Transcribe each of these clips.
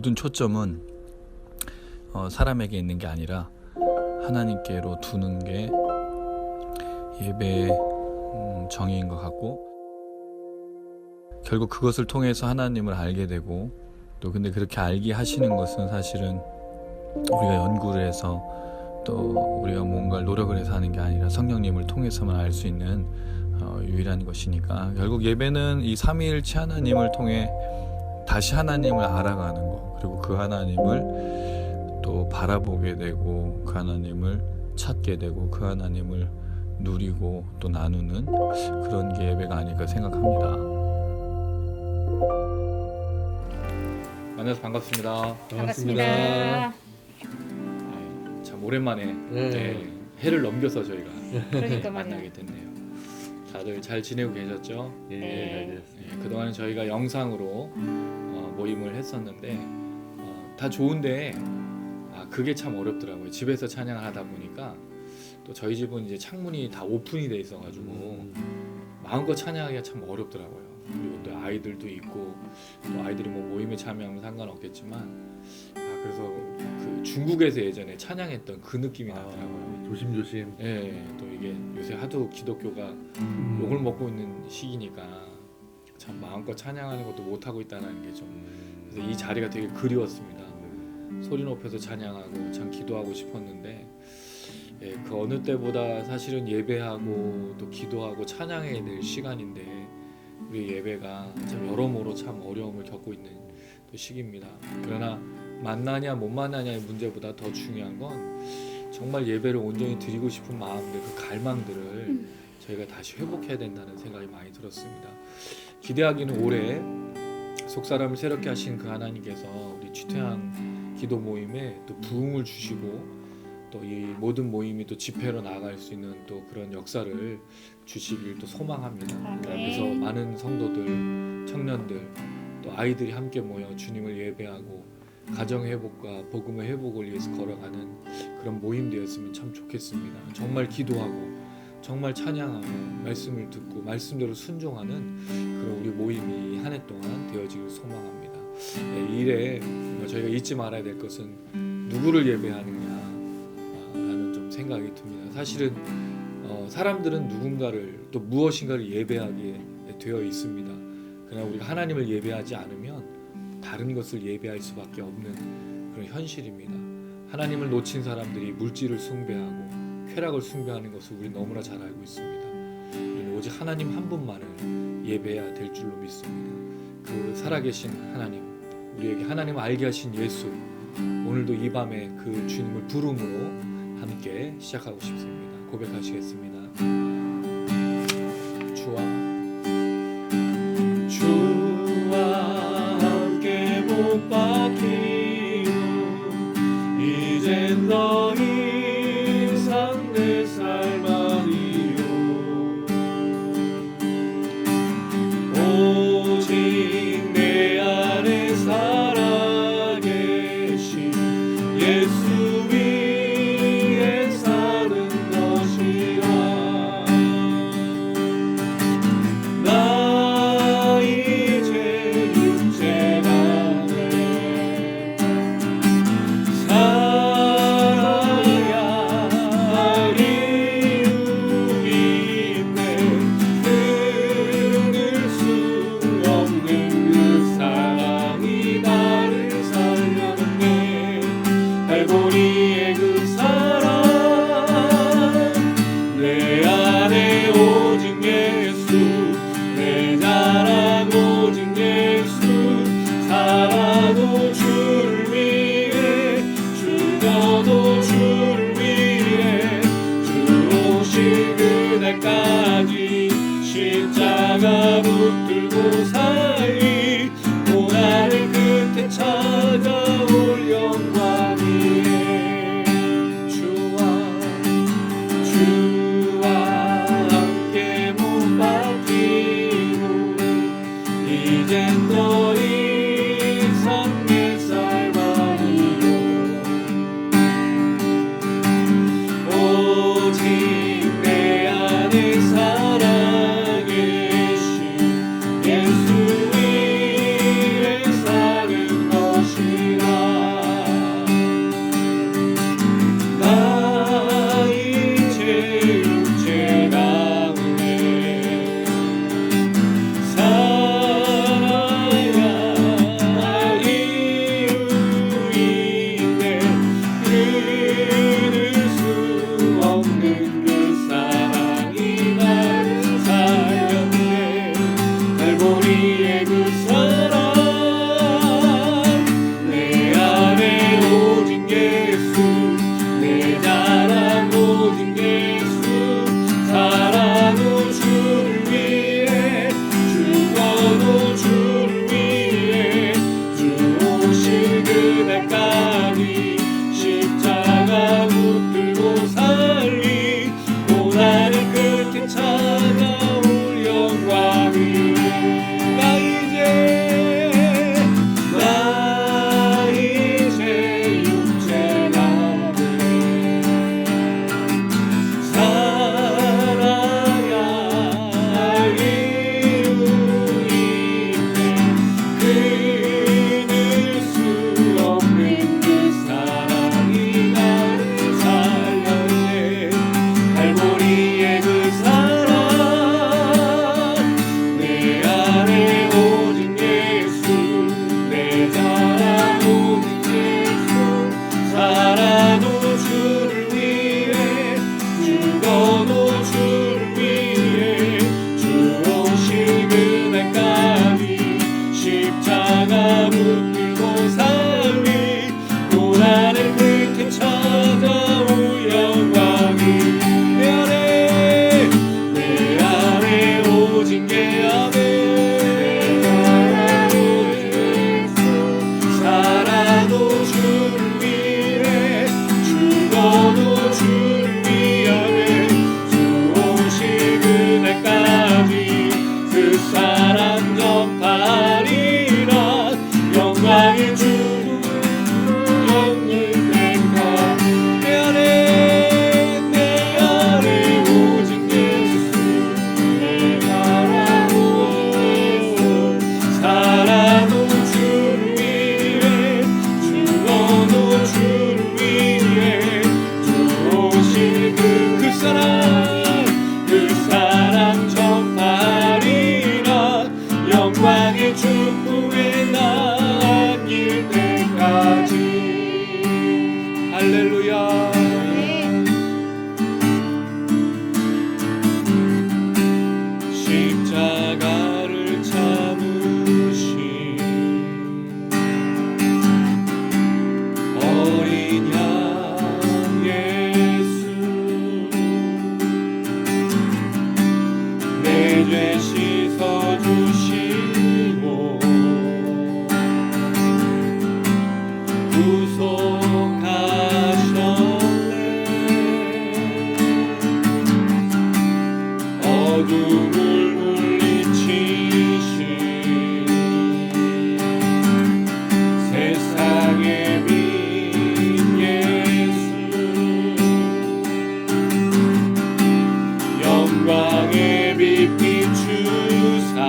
모든 초점은 사람에게 있는 게 아니라 하나님께로 두는 게 예배의 정의인 것 같고, 결국 그것을 통해서 하나님을 알게 되고, 또 근데 그렇게 알게 하시는 것은 사실은 우리가 연구를 해서 또 우리가 뭔가를 노력을 해서 하는 게 아니라 성령님을 통해서만 알 수 있는 유일한 것이니까, 결국 예배는 이 삼위일체 하나님을 통해 다시 하나님을 알아가는 거, 그리고 그 하나님을 또 바라보게 되고, 그 하나님을 찾게 되고, 그 하나님을 누리고 또 나누는 그런 게 예배가 아닐까 생각합니다. 만나서 반갑습니다. 반갑습니다. 참 오랜만에 해를 넘겨서 저희가 그러니까 만나게 됐네요. 다들 잘 지내고 계셨죠? 네. 잘 지냈습니다. 그동안은 저희가 영상으로 모임을 했었는데 다 좋은데 그게 참 어렵더라고요. 집에서 찬양을 하다 보니까, 또 저희 집은 이제 창문이 다 오픈이 돼 있어가지고 마음껏 찬양하기가 참 어렵더라고요. 그리고 또 아이들도 있고, 또 아이들이 뭐 모임에 참여하면 상관없겠지만, 그래서 그 중국에서 예전에 찬양했던 그 느낌이 나더라고요. 조심조심. 예, 또 이게 요새 하도 기독교가 욕을 먹고 있는 시기니까 참 마음껏 찬양하는 것도 못 하고 있다는 게 좀, 그래서 이 자리가 되게 그리웠습니다. 소리 높여서 찬양하고 참 기도하고 싶었는데, 그 어느 때보다 사실은 예배하고 또 기도하고 찬양해야 될 시간인데, 우리 예배가 참 여러모로 참 어려움을 겪고 있는 또 시기입니다. 그러나 만나냐 못 만나냐의 문제보다 더 중요한 건 정말 예배를 온전히 드리고 싶은 마음들, 그 갈망들을 저희가 다시 회복해야 된다는 생각이 많이 들었습니다. 기대하기는 올해 속사람을 새롭게 하신 그 하나님께서 우리 취태한 기도 모임에 또 부흥을 주시고, 또 이 모든 모임이 또 집회로 나아갈 수 있는 또 그런 역사를 주시길 또 소망합니다. 그래서 많은 성도들, 청년들, 또 아이들이 함께 모여 주님을 예배하고 가정 회복과 복음의 회복을 위해서 걸어가는 그런 모임 되었으면 참 좋겠습니다. 정말 기도하고 정말 찬양하고 말씀을 듣고 말씀대로 순종하는 그런 우리 모임이 한 해 동안 되어지길 소망합니다. 이 일에 저희가 잊지 말아야 될 것은 누구를 예배하느냐 라는 좀 생각이 듭니다. 사실은 사람들은 누군가를 또 무엇인가를 예배하게 되어 있습니다. 그러나 우리가 하나님을 예배하지 않으면 다른 것을 예배할 수밖에 없는 그런 현실입니다. 하나님을 놓친 사람들이 물질을 숭배하고 쾌락을 숭배하는 것을 우리 너무나 잘 알고 있습니다. 우리는 오직 하나님 한 분만을 예배해야 될 줄로 믿습니다. 그 살아계신 하나님, 우리에게 하나님을 알게 하신 예수, 오늘도 이 밤에 그 주님을 부름으로 함께 시작하고 싶습니다. 고백하시겠습니다. 주와 함께 못 박히고 이젠 더 이상 내 삶 아니요 오직 내 안에 살아계신 예수 위에 사는 것이라. 나 이제 육체가 돼 살아야 할 이유 있네. 끊을 수 없는 그 사랑이 나를 살려냈네. 갈보리의 그 사랑, 내 안에 오직 예수, 내 자랑 오직 예수. 살아도 주를 위해, 죽어도 주를 위해, 주 오실 그날까지 십자가 붙들고 살리. 고난의 끝에 찾아올 영광이에 주와 함께 못 박히고 이젠 더 이상 내 삶 아니요 오직 내 안에 살아계신 예수 끊을 수 없는 그 사랑이 나를 살렸네. 갈보리의 그 사랑 내 안에 오직 예수 내 자랑 오직 예수 살아도 주를 위해 죽어도 주를 위해 주 오실 그날까지 십자가 붙들고 살리 고난의 끝에 찾아올 영광이 나 이제 육체가 돼 살아야 할 이유 있네. 끊을 수 없는 그 사랑이 나를 살렸네. 갈보리의 그 사랑 내 안에 오직 예수 내 자랑 오직 예수 살아도 주를 위해 죽어도 주를 위해 주 오실 그날까지 십자가 붙들고 살리 고난의 끝에 찾아올 영광이 내 안에 오직 내 안에 살아도 주를 위해 죽어도 주를 위하여 주 오실 그날까지 그 사랑 전파리라 영광의 주 영일 때가 내 안에 오직 예수 내 바라고 살아도 주를 위해 죽어도 주를 위해 주 오실 그 사랑 전파리라 영광의 축복에 남길 때까지 할렐루야. 십자가를 참으신 어린 양 예수 내 죄 씻어주시고 구속하셨네. 어둠을 물리치신 세상의 빛 예수 영광의 빛 비추사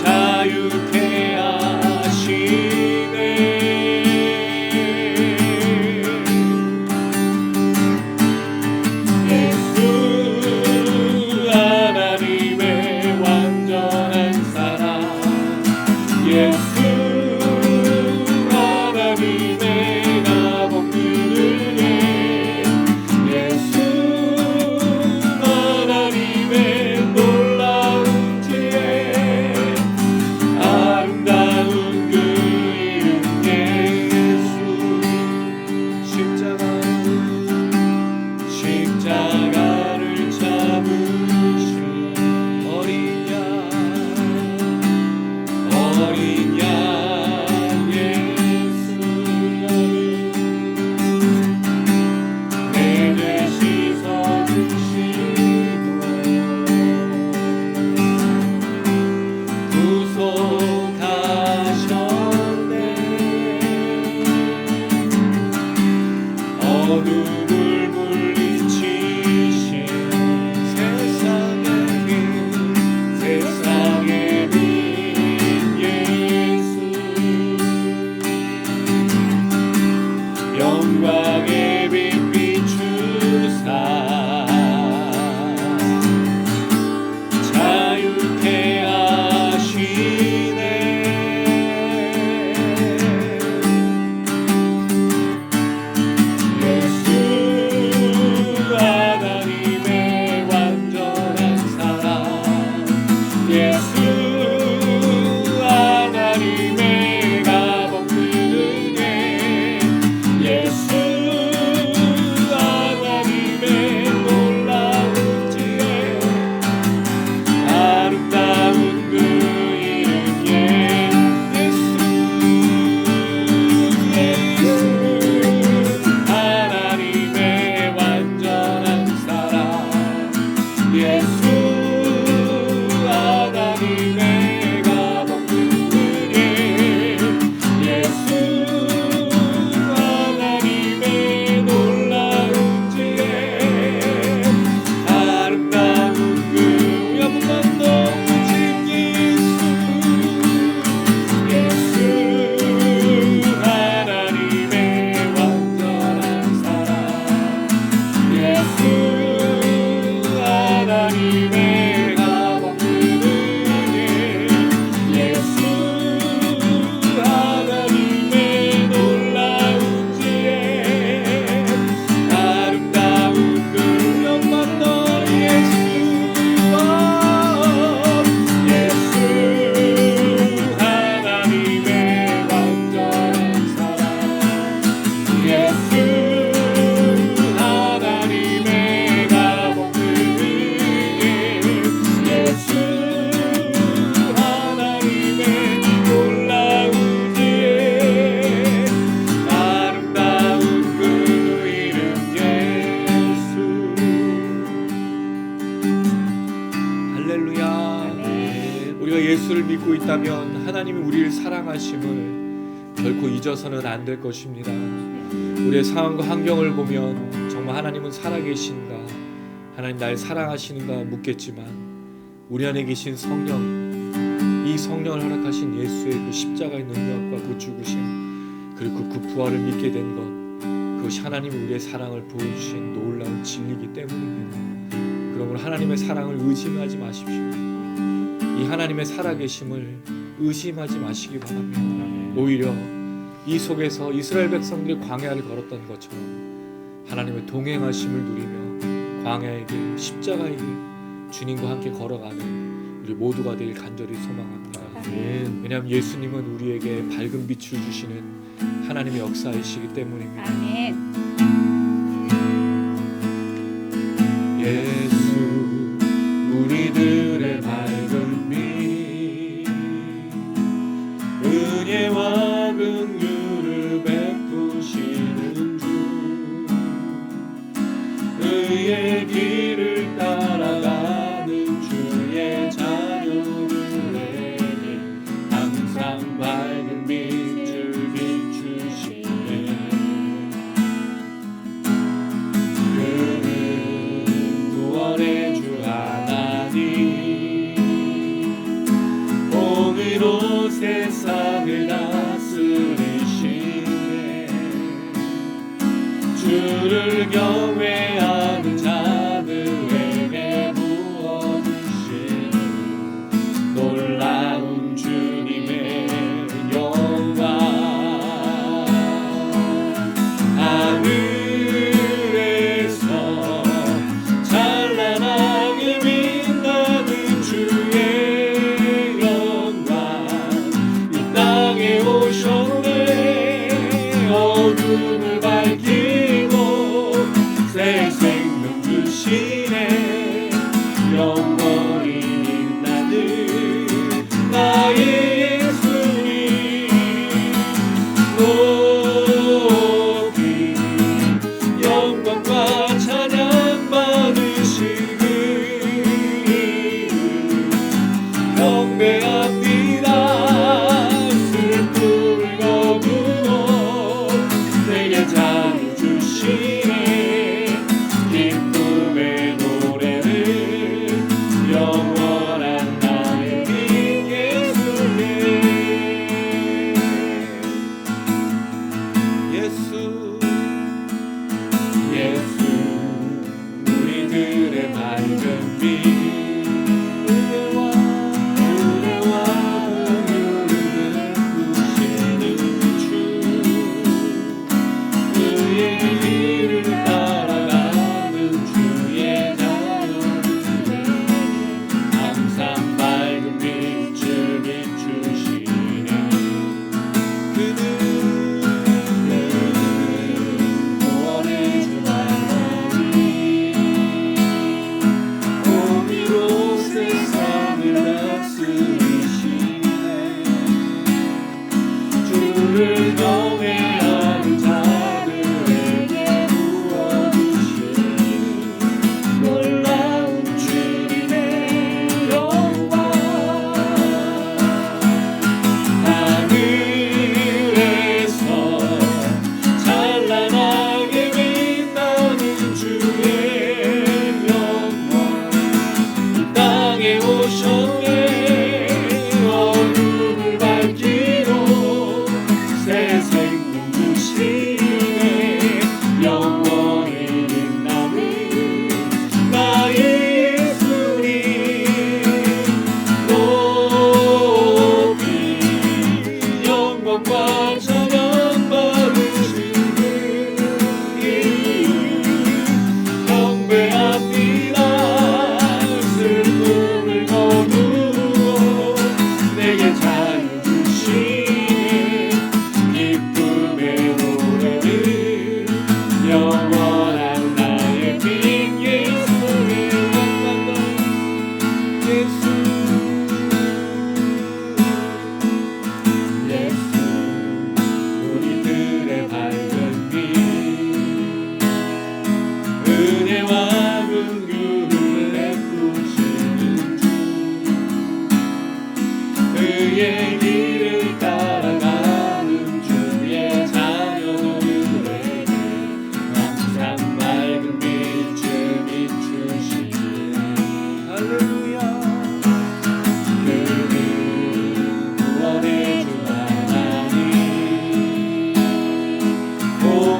자유케 하시네. 예수 하나님의 완전한 사랑 예수 하나님의 나복들을 예수 하나님의 놀라운 지혜 아름다운 그 이름 예수 십자가를 잡으신 어린 양 예수 내 죄 씻어주시고 구속하셨네. 어둠을 물리치신 세상의 빛 예수 영광의 빛 비추사 자유케 하시네. 있다면 하나님이 우리를 사랑하심을 결코 잊어서는 안 될 것입니다. 우리의 상황과 환경을 보면 정말 하나님은 살아계신가, 하나님 날 사랑하시는가 묻겠지만 우리 안에 계신 성령, 이 성령을 허락하신 예수의 그 십자가의 능력과 그 죽으심, 그리고 그 부활을 믿게 된 것, 그것이 하나님이 우리의 사랑을 보여주신 놀라운 진리이기 때문입니다. 그러므로 하나님의 사랑을 의심하지 마십시오. 이 하나님의 살아계심을 의심하지 마시기 바랍니다. 오히려 이 속에서 이스라엘 백성들이 광야를 걸었던 것처럼 하나님의 동행하심을 누리며 광야의 길, 십자가의 길, 주님과 함께 걸어가는 우리 모두가 되길 간절히 소망합니다. 왜냐하면 예수님은 우리에게 밝은 빛을 주시는 하나님의 역사이시기 때문입니다. 아멘. 예수 우리들의 밝은 빛 은혜와 긍휼을 베푸시는 주 의의 길을 따라가는 주의 자녀들에게 항상 밝은 빛을 비추시네. 구원의 주 하나님 공의로 세상을 다스리시네. 주를 경외하는 자들에게 부어주시는 놀라운 주님의 영광. 하늘에서 찬란하게 빛나는 주의 영광 이 땅에 오셨네. 어둠을 밝히고 새 생명 주시네. 영원히 빛나는 나의 예수님 높이 영광과 찬양 받으시길 경배합니다. 슬픔을 거두고 내게 자유 주시네. 기쁨의 노래를 영원한 나의 빛 예수님. 예수 우리들의 밝은 빛 은혜와 긍휼을 베푸시는 주 의의 길을 따라가는 주의 자녀들에게 항상 밝은 빛을 비추시네. 그는 구원의 주 하나님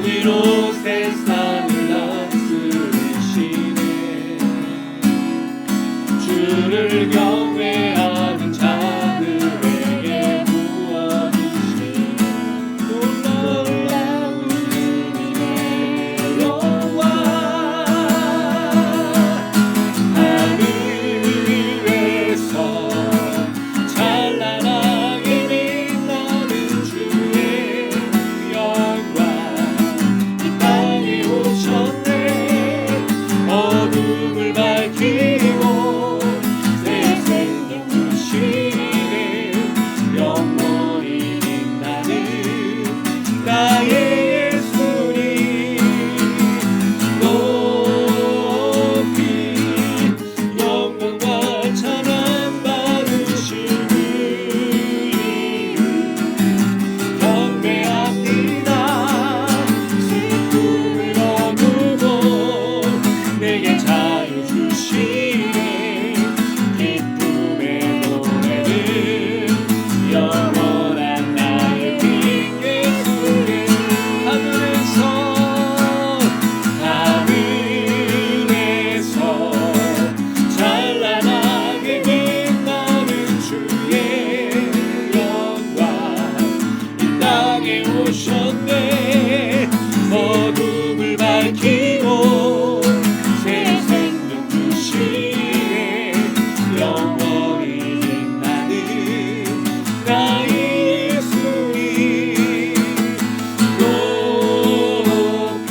정의로 세상을 다스리시네. 주를 경외하는 자들에게 부어주신 놀라운 주님의 영광. 하늘에서 찬란하게 빛나는 주의 영광. 이 땅에 오셨네. 어둠을 밝히고 새 생명 주시네. 영원히 빛나는 나의 예수님. 높이 영광과 찬양 받으실 그 이름 경배합니다. 슬픔을 거두고 내게 자유 주시네. 기쁨의 노래는 영원한 나의 빈 예수님. 하늘에서 찬란하게 빛나는 주의 영광. 이 땅에 오셨네. 어둠을 밝히고 새 생명 주시네. 영원히 빛나는 나의 예수님. 높이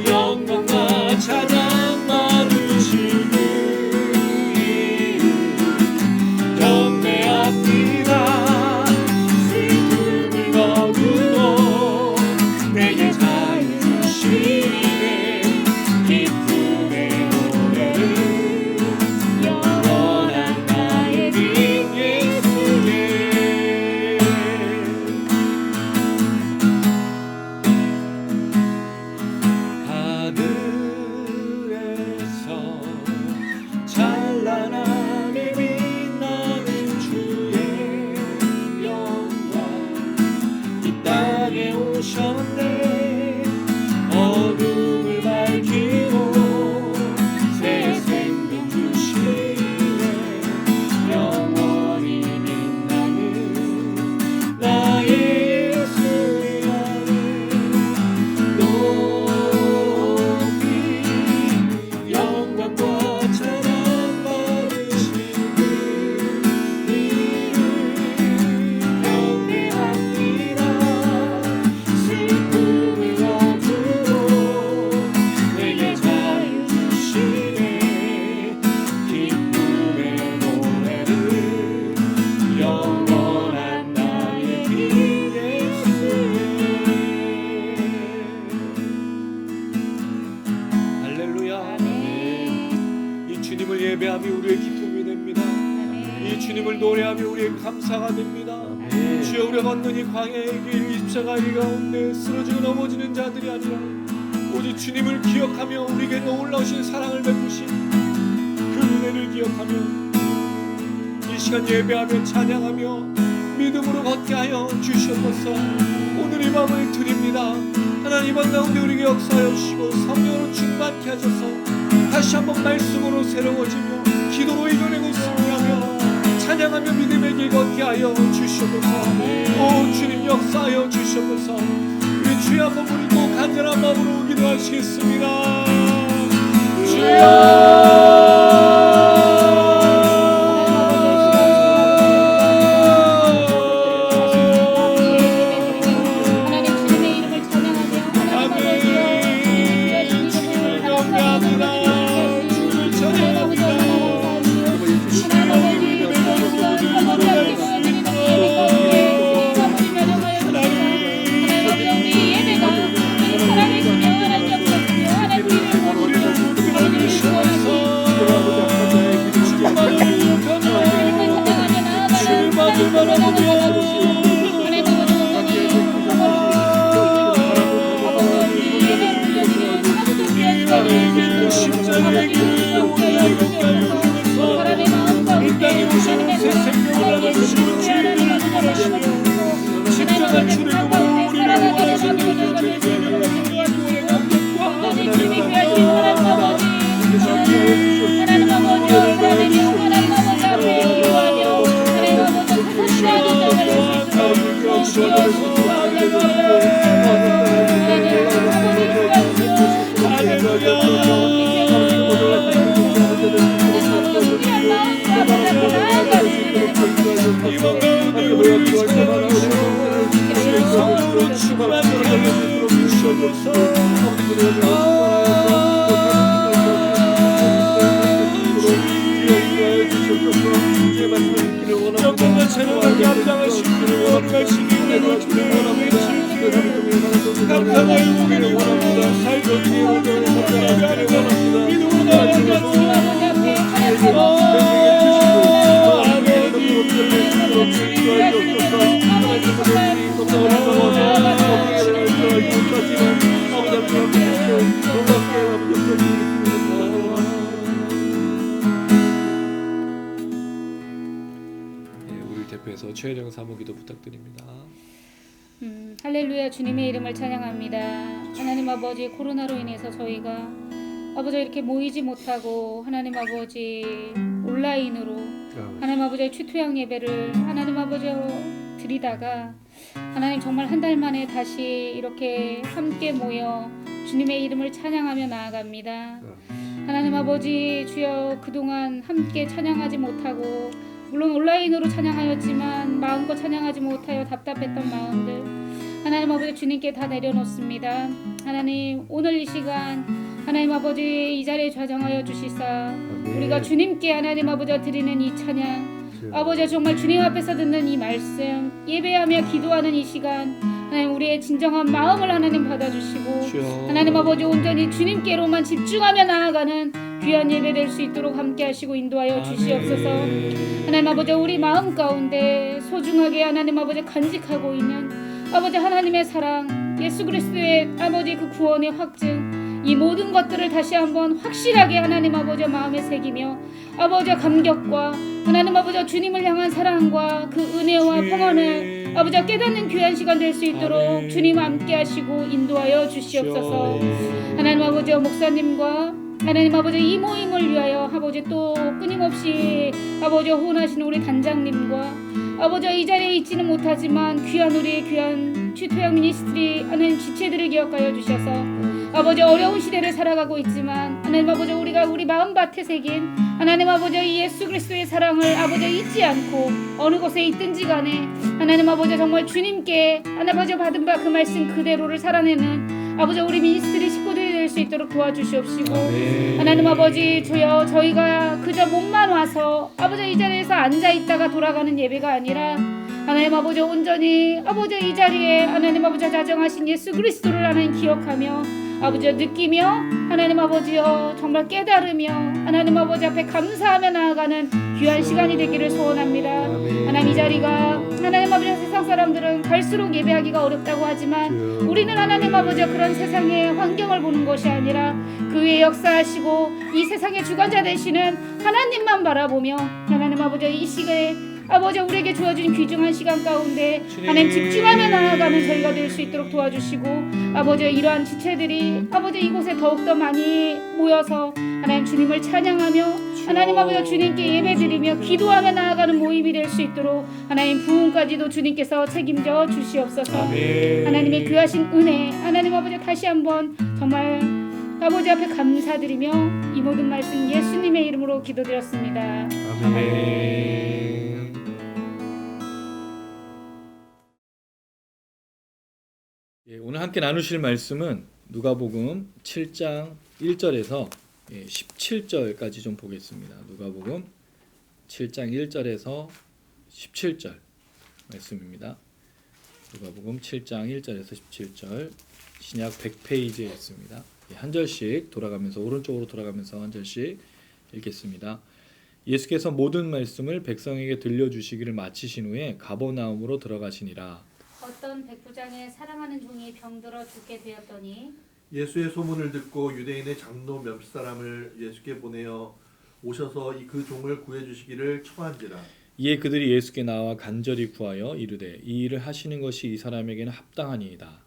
영광과 찬양 받으실 그 이름 경배합니다. 슬픔을 거두고 내게 자유 주시네. 기쁨의 노래를 영원한 나의 빈 예수님. 하늘에서 찬란하게 빛나는 주의 영광. 이 땅에 오셨네. 어둠을 밝히고 새 생명 주시네. 영원히 빛나는 나의 예수님. 높이 영광과 찬양 받으신 그 이름 경배합니다. 슬픔을 거두고 내게 자유 주시네. 기쁨의 노래를 영원한 나의 빈 예수님. 할렐루야. 이 주님을 예배하며 우리의 기쁨이 됩니다. 이 주님을 노래하며 우리의 감사가 됩니다. 주여, 우리가 걷는 이 광야의 길, 이 십자가의 길 가운데 쓰러지고 넘어지는 자들이 아니라 오직 주님을 기억하며 우리에게 놀라우신 사랑을 베푸신 그 은혜를 기억하며 이 시간 예배하며 찬양하며 믿음으로 걷게 하여 주시옵소서. 오늘 이 마음을 드립니다. 하나님, 이번 가운데 우리에게 역사하여 주시고 성령으로 충만케 하셔서 다시 한번 말씀으로 새로워지며 기도로 이겨내고 승리하며 찬양하며 믿음의 길 걷게 하여 주시옵소서. 오 주님, 역사하여 주시옵소서. 우리 주여 한번 부르고 간절한 마음으로 기도하시겠습니다. 하나님 주님의 이름을 찬양하며 하나님 주님을 경배합니다. 주님을 찬양합니다. 사랑해 주며 하나님 역사하며 하나님 이름으로 주시옵소서. 주님으로 충만케 하여 주시옵소서. 영광과 찬양을 감당하시기를 원하시기 때문에 감당하여 오기를 원합니다. 살기 원합니다. 믿음으로 우리 대표해서 최혜령 사모기도 부탁드립니다. 할렐루야 주님의 이름을 찬양합니다. 하나님 아버지 코로나로 인해서 저희가 아버지 이렇게 모이지 못하고 하나님 아버지 온라인으로 하나님 아버지의 추토양 예배를 하나님 아버지 드리다가 하나님 정말 한 달 만에 다시 이렇게 함께 모여 주님의 이름을 찬양하며 나아갑니다. 하나님 아버지 주여 그동안 함께 찬양하지 못하고 물론 온라인으로 찬양하였지만 마음껏 찬양하지 못하여 답답했던 마음들 하나님 아버지 주님께 다 내려놓습니다. 하나님 오늘 이 시간 하나님 아버지 이 자리에 좌정하여 주시사 우리가 주님께 하나님 아버지 드리는 이 찬양 아버지 정말 주님 앞에서 듣는 이 말씀 예배하며 기도하는 이 시간 하나님 우리의 진정한 마음을 하나님 받아주시고 하나님 아버지 온전히 주님께로만 집중하며 나아가는 귀한 예배 될 수 있도록 함께 하시고 인도하여 주시옵소서. 하나님 아버지 우리 마음 가운데 소중하게 하나님 아버지 간직하고 있는 아버지 하나님의 사랑 예수 그리스도의 아버지 그 구원의 확증 이 모든 것들을 다시 한번 확실하게 하나님 아버지 마음에 새기며 아버지 감격과 하나님 아버지 주님을 향한 사랑과 그 은혜와 평안을 아버지 깨닫는 귀한 시간 될 수 있도록 주님 함께 하시고 인도하여 주시옵소서. 하나님 아버지 목사님과 하나님 아버지 이 모임을 위하여 아버지 또 끊임없이 아버지 호언하시는 우리 단장님과 아버지 이 자리에 있지는 못하지만 귀한 우리의 귀한 추토양 미니스트리 하나님 지체들을 기억하여 주셔서 아버지 어려운 시대를 살아가고 있지만 하나님 아버지 우리가 우리 마음밭에 새긴 하나님 아버지 이 예수 그리스도의 사랑을 아버지 잊지 않고 어느 곳에 있든지 간에 하나님 아버지 정말 주님께 하나님 아버지 받은 바 그 말씀 그대로를 살아내는 아버지 우리 미니스트리 식구들이 될 수 있도록 도와주시옵시고 하나님 아버지 주여 저희가 그저 몸만 와서 아버지 이 자리에서 앉아있다가 돌아가는 예배가 아니라 하나님 아버지 온전히 아버지 이 자리에 하나님 아버지 자정하신 예수 그리스도를 하나님 기억하며 아버지 느끼며 하나님 아버지여 정말 깨달으며 하나님 아버지 앞에 감사하며 나아가는 귀한 시간이 되기를 소원합니다. 하나님 이 자리가 하나님 아버지 세상 사람들은 갈수록 예배하기가 어렵다고 하지만 우리는 하나님 아버지 그런 세상의 환경을 보는 것이 아니라 그 위에 역사하시고 이 세상의 주관자 되시는 하나님만 바라보며 하나님 아버지 이 시간에 아버지 우리에게 주어진 귀중한 시간 가운데 하나님 집중하며 나아가는 저희가 될 수 있도록 도와주시고 아버지 이러한 지체들이 아버지 이곳에 더욱더 많이 모여서 하나님 주님을 찬양하며 하나님 아버지 주님께 예배드리며 기도하며 나아가는 모임이 될 수 있도록 하나님 부흥까지도 주님께서 책임져 주시옵소서. 하나님의 귀하신 은혜 하나님 아버지 다시 한번 정말 아버지 앞에 감사드리며 이 모든 말씀 예수님의 이름으로 기도드렸습니다. 아멘. 오늘 함께 나누실 말씀은 누가복음 7장 1절에서 17절까지 좀 보겠습니다. 누가복음 7장 1절에서 17절 말씀입니다. 누가복음 7장 1절에서 17절 신약 100페이지에 있습니다. 한 절씩 돌아가면서 오른쪽으로 돌아가면서 한 절씩 읽겠습니다. 예수께서 모든 말씀을 백성에게 들려주시기를 마치신 후에 가버나움으로 들어가시니라. 어떤 백부장의 사랑하는 종이 병들어 죽게 되었더니 예수의 소문을 듣고 유대인의 장로 몇 사람을 예수께 보내어 오셔서 그 종을 구해 주시기를 청한지라. 이에 그들이 예수께 나와 간절히 구하여 이르되 이 일을 하시는 것이 이 사람에게는 합당하니이다.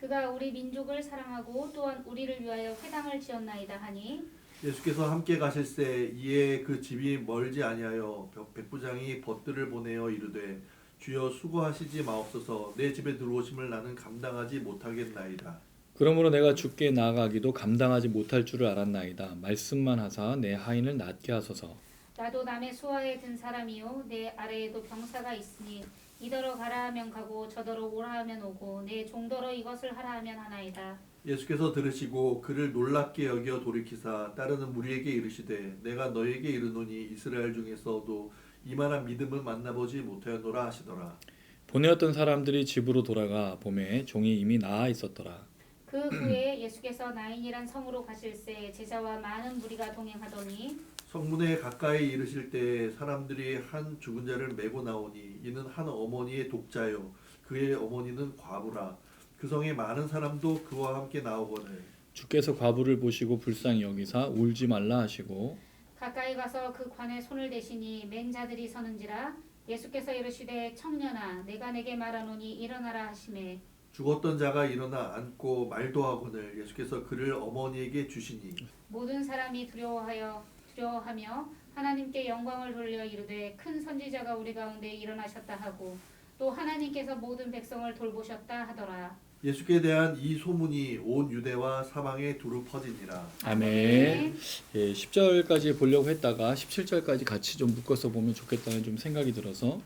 그가 우리 민족을 사랑하고 또한 우리를 위하여 회당을 지었나이다 하니 예수께서 함께 가실새 이에 그 집이 멀지 아니하여 백부장이 벗들을 보내어 이르되 주여 수고하시지 마옵소서. 내 집에 들어오심을 나는 감당하지 못하겠나이다. 그러므로 내가 주께 나아가기도 감당하지 못할 줄을 알았나이다. 말씀만 하사 내 하인을 낫게 하소서. 나도 남의 수하에 든 사람이요 내 아래에도 병사가 있으니 이더러 가라 하면 가고 저더러 오라 하면 오고 내 종더러 이것을 하라 하면 하나이다. 예수께서 들으시고 그를 놀랍게 여겨 돌이키사 따르는 무리에게 이르시되 내가 너에게 이르노니 이스라엘 중에서도 이만한 믿음을 만나보지 못하였노라 하시더라. 보내었던 사람들이 집으로 돌아가 보매 종이 이미 나아 있었더라. 그 후에 예수께서 나인이란 성으로 가실새 제자와 많은 무리가 동행하더니 성문에 가까이 이르실 때 사람들이 한 죽은 자를 메고 나오니 이는 한 어머니의 독자요 그의 어머니는 과부라. 그 성에 많은 사람도 그와 함께 나오거늘 주께서 과부를 보시고 불쌍히 여기사 울지 말라 하시고 가까이 가서 그 관에 손을 대시니 맨 자들이 서는지라. 예수께서 이르시되 청년아 내가 내게 말하노니 일어나라 하시매 죽었던 자가 일어나 앉고 말도 하거늘 예수께서 그를 어머니에게 주시니 모든 사람이 두려워하며 하나님께 영광을 돌려 이르되 큰 선지자가 우리 가운데 일어나셨다 하고 또 하나님께서 모든 백성을 돌보셨다 하더라. 예수께 대한 이 소문이 온 유대와 사방에 두루 퍼지니라. 아멘. 예, 10절까지 보려고 했다가 17절까지 같이 좀 묶어서 보면 좋겠다는 좀 생각이 들어서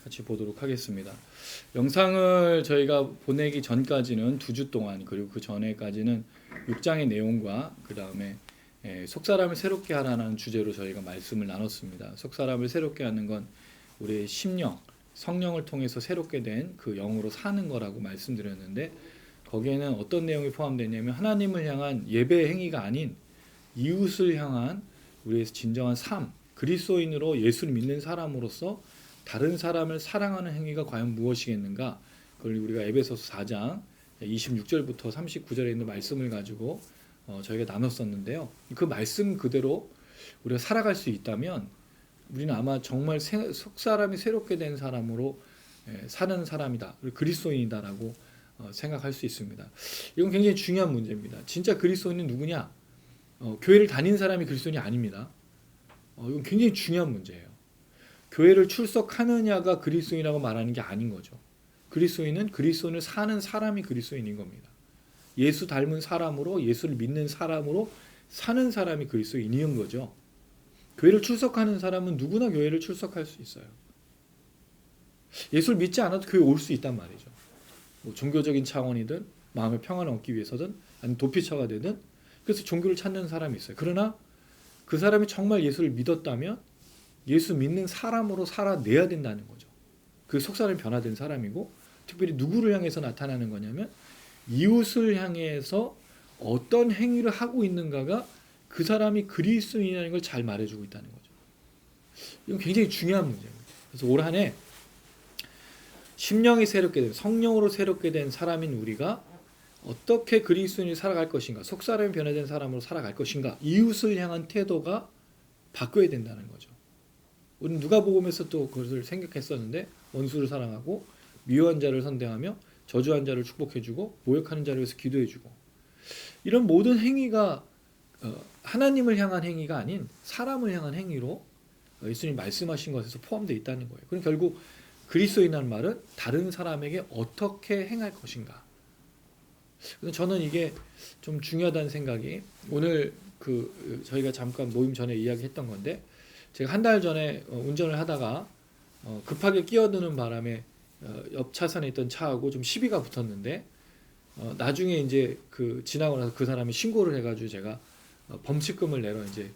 같이 보도록 하겠습니다. 영상을 저희가 보내기 전까지는 2주 동안 그리고 그 전에까지는 6장의 내용과 그 다음에 속사람을 새롭게 하라는 주제로 저희가 말씀을 나눴습니다. 속사람을 새롭게 하는 건 우리의 심령, 성령을 통해서 새롭게 된 그 영으로 사는 거라고 말씀드렸는데 거기에는 어떤 내용이 포함되냐면 하나님을 향한 예배 행위가 아닌 이웃을 향한 우리의 진정한 삶, 그리스도인으로 예수를 믿는 사람으로서 다른 사람을 사랑하는 행위가 과연 무엇이겠는가? 그걸 우리가 에베소서 4장 26절부터 39절에 있는 말씀을 가지고 저희가 나눴었는데요. 그 말씀 그대로 우리가 살아갈 수 있다면 우리는 아마 정말 속사람이 새롭게 된 사람으로 사는 사람이다. 그리스도인이다라고 생각할 수 있습니다. 이건 굉장히 중요한 문제입니다. 진짜 그리스도인은 누구냐? 교회를 다닌 사람이 그리스도인이 아닙니다. 이건 굉장히 중요한 문제예요. 교회를 출석하느냐가 그리스도인이라고 말하는 게 아닌 거죠. 그리스도인은 그리스도인을 사는 사람이 그리스도인인 겁니다. 예수 닮은 사람으로 예수를 믿는 사람으로 사는 사람이 그리스도인인 거죠. 교회를 출석하는 사람은 누구나 교회를 출석할 수 있어요. 예수를 믿지 않아도 교회 올 수 있단 말이죠. 뭐 종교적인 차원이든 마음의 평안을 얻기 위해서든 아니면 도피처가 되든 그래서 종교를 찾는 사람이 있어요. 그러나 그 사람이 정말 예수를 믿었다면 예수 믿는 사람으로 살아내야 된다는 거죠. 그 속사람이 변화된 사람이고 특별히 누구를 향해서 나타나는 거냐면 이웃을 향해서 어떤 행위를 하고 있는가가 그 사람이 그리스도인이라는 걸 잘 말해주고 있다는 거죠. 이건 굉장히 중요한 문제입니다. 그래서 올 한 해 심령이 새롭게 된 성령으로 새롭게 된 사람인 우리가 어떻게 그리스도인이 살아갈 것인가, 속사람이 변화된 사람으로 살아갈 것인가, 이웃을 향한 태도가 바뀌어야 된다는 거죠. 우리는 누가복음에서 또 그것을 생각했었는데 원수를 사랑하고 미워한 자를 선대하며 저주한 자를 축복해주고 모욕하는 자를 위해서 기도해주고 이런 모든 행위가 하나님을 향한 행위가 아닌 사람을 향한 행위로 예수님이 말씀하신 것에서 포함되어 있다는 거예요. 그럼 결국 그리스도인이라는 말은 다른 사람에게 어떻게 행할 것인가. 저는 이게 좀 중요하다는 생각이 오늘 저희가 잠깐 모임 전에 이야기했던 건데 제가 한 달 전에 운전을 하다가 급하게 끼어드는 바람에 옆 차선에 있던 차하고 좀 시비가 붙었는데 나중에 이제 지나고 나서 그 사람이 신고를 해가지고 제가 범칙금을 내러 이제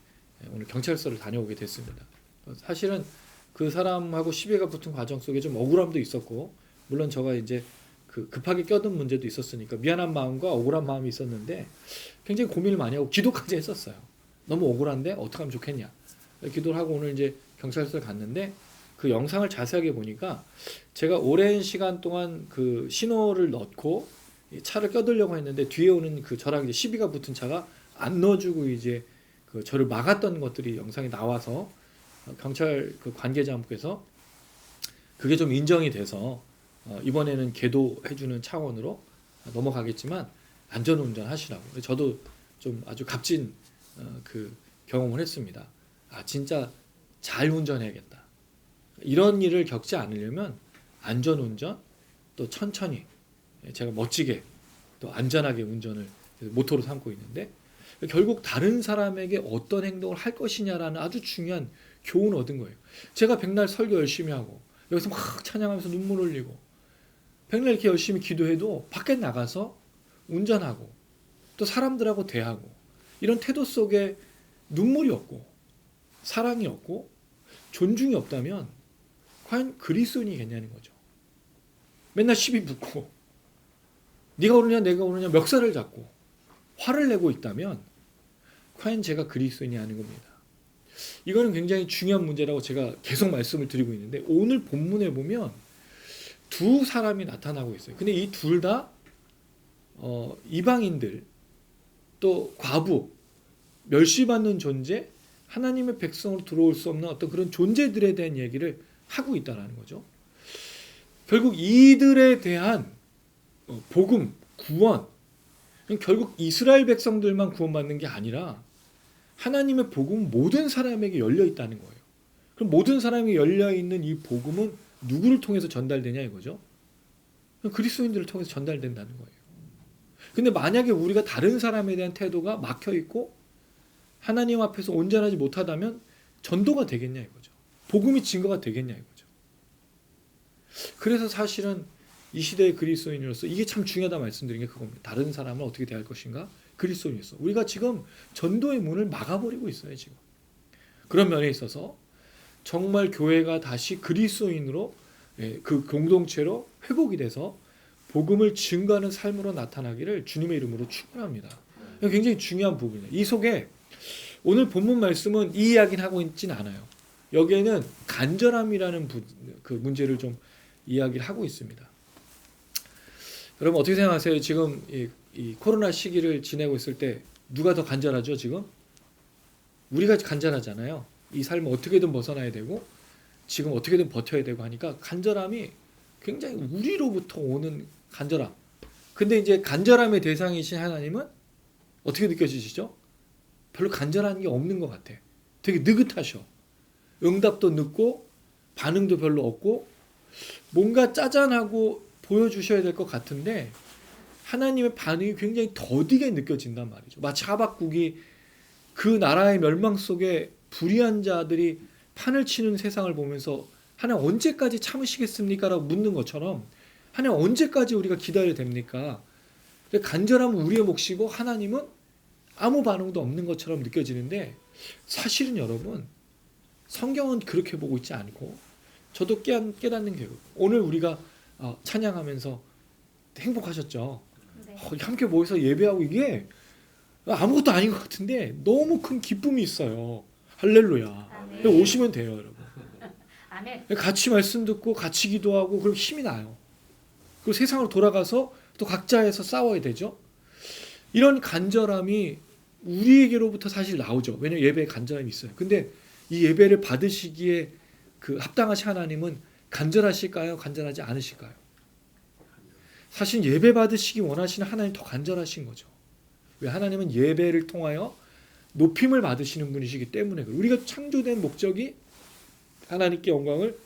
오늘 경찰서를 다녀오게 됐습니다. 사실은 그 사람하고 시비가 붙은 과정 속에 좀 억울함도 있었고 물론 제가 이제 급하게 껴든 문제도 있었으니까 미안한 마음과 억울한 마음이 있었는데 굉장히 고민을 많이 하고 기도까지 했었어요. 너무 억울한데 어떻게 하면 좋겠냐. 기도를 하고 오늘 이제 경찰서에 갔는데 그 영상을 자세하게 보니까 제가 오랜 시간 동안 그 신호를 넣고 차를 껴들려고 했는데 뒤에 오는 저랑 이제 시비가 붙은 차가 안 넣어주고 이제 저를 막았던 것들이 영상에 나와서 경찰 관계자분께서 그게 좀 인정이 돼서 이번에는 계도해주는 차원으로 넘어가겠지만 안전운전 하시라고. 저도 좀 아주 값진 경험을 했습니다. 진짜 잘 운전해야겠다. 이런 일을 겪지 않으려면 안전운전 또 천천히 제가 멋지게 또 안전하게 운전을 모토로 삼고 있는데 결국 다른 사람에게 어떤 행동을 할 것이냐라는 아주 중요한 교훈을 얻은 거예요. 제가 백날 설교 열심히 하고 여기서 막 찬양하면서 눈물 흘리고 백날 이렇게 열심히 기도해도 밖에 나가서 운전하고 또 사람들하고 대하고 이런 태도 속에 눈물이 없고 사랑이 없고 존중이 없다면 과연 그리스도인이겠냐는 거죠. 맨날 시비 붙고 네가 오르냐 내가 오르냐 멱살을 잡고 화를 내고 있다면 과연 제가 그리스도인이 아닌 겁니다. 이거는 굉장히 중요한 문제라고 제가 계속 말씀을 드리고 있는데 오늘 본문에 보면 두 사람이 나타나고 있어요. 근데 이 둘 다 이방인들 또 과부 멸시받는 존재 하나님의 백성으로 들어올 수 없는 어떤 그런 존재들에 대한 얘기를 하고 있다는 거죠. 결국 이들에 대한 복음, 구원 결국 이스라엘 백성들만 구원받는 게 아니라 하나님의 복음은 모든 사람에게 열려 있다는 거예요. 그럼 모든 사람에게 열려 있는 이 복음은 누구를 통해서 전달되냐 이거죠. 그리스도인들을 통해서 전달된다는 거예요. 근데 만약에 우리가 다른 사람에 대한 태도가 막혀 있고 하나님 앞에서 온전하지 못하다면 전도가 되겠냐 이거죠. 복음이 증거가 되겠냐 이거죠. 그래서 사실은 이 시대의 그리스도인으로서 이게 참 중요하다 말씀드린 게 그겁니다. 다른 사람을 어떻게 대할 것인가? 그리스도인으로서 우리가 지금 전도의 문을 막아버리고 있어요. 지금 그런 면에 있어서 정말 교회가 다시 그리스도인으로 그 공동체로 회복이 돼서 복음을 증거하는 삶으로 나타나기를 주님의 이름으로 축원합니다. 굉장히 중요한 부분이에요. 이 속에 오늘 본문 말씀은 이 이야기는 하고 있지는 않아요. 여기에는 간절함이라는 그 문제를 좀 이야기를 하고 있습니다. 여러분 어떻게 생각하세요? 지금 이 코로나 시기를 지내고 있을 때 누가 더 간절하죠? 지금 우리가 간절하잖아요. 이 삶을 어떻게든 벗어나야 되고 지금 어떻게든 버텨야 되고 하니까 간절함이 굉장히 우리로부터 오는 간절함. 근데 이제 간절함의 대상이신 하나님은 어떻게 느껴지시죠? 별로 간절한 게 없는 것 같아. 되게 느긋하셔. 응답도 늦고 반응도 별로 없고 뭔가 짜잔하고 보여주셔야 될 것 같은데 하나님의 반응이 굉장히 더디게 느껴진단 말이죠. 마치 하박국이 그 나라의 멸망 속에 불의한 자들이 판을 치는 세상을 보면서 하나님 언제까지 참으시겠습니까? 라고 묻는 것처럼 하나님 언제까지 우리가 기다려야 됩니까? 간절함은 우리의 몫이고 하나님은 아무 반응도 없는 것처럼 느껴지는데 사실은 여러분 성경은 그렇게 보고 있지 않고 저도 깨닫는 게 오늘 우리가 찬양하면서 행복하셨죠? 네. 함께 모여서 예배하고 이게 아무것도 아닌 것 같은데 너무 큰 기쁨이 있어요. 할렐루야. 아멘. 오시면 돼요, 여러분. 아멘. 같이 말씀 듣고 같이 기도하고 그럼 힘이 나요. 그리고 세상으로 돌아가서 또 각자에서 싸워야 되죠. 이런 간절함이 우리에게로부터 사실 나오죠. 왜냐하면 예배에 간절함이 있어요. 근데 이 예배를 받으시기에 그 합당하신 하나님은 간절하실까요? 간절하지 않으실까요? 사실 예배 받으시기 원하시는 하나님 더 간절하신 거죠. 왜? 하나님은 예배를 통하여 높임을 받으시는 분이시기 때문에 우리가 창조된 목적이 하나님께 영광을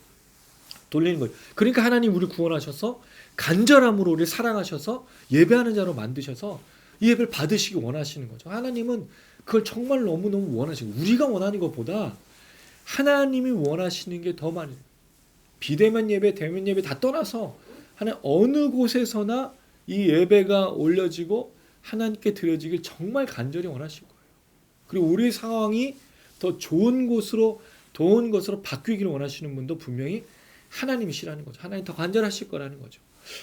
돌리는 거예요. 그러니까 하나님 우리를 구원하셔서 간절함으로 우리를 사랑하셔서 예배하는 자로 만드셔서 이 예배를 받으시기 원하시는 거죠. 하나님은 그걸 정말 너무너무 원하시고 우리가 원하는 것보다 하나님이 원하시는 게 더 많아요. 비대면 예배, 대면 예배 다 떠나서 하나님 어느 곳에서나 이 예배가 올려지고 하나님께 드려지길 정말 간절히 원하실 거예요. 그리고 우리 상황이 더 좋은 곳으로 바뀌기를 원하시는 분도 분명히 하나님이시라는 거죠. 하나님 더 간절하실 거라는 거죠.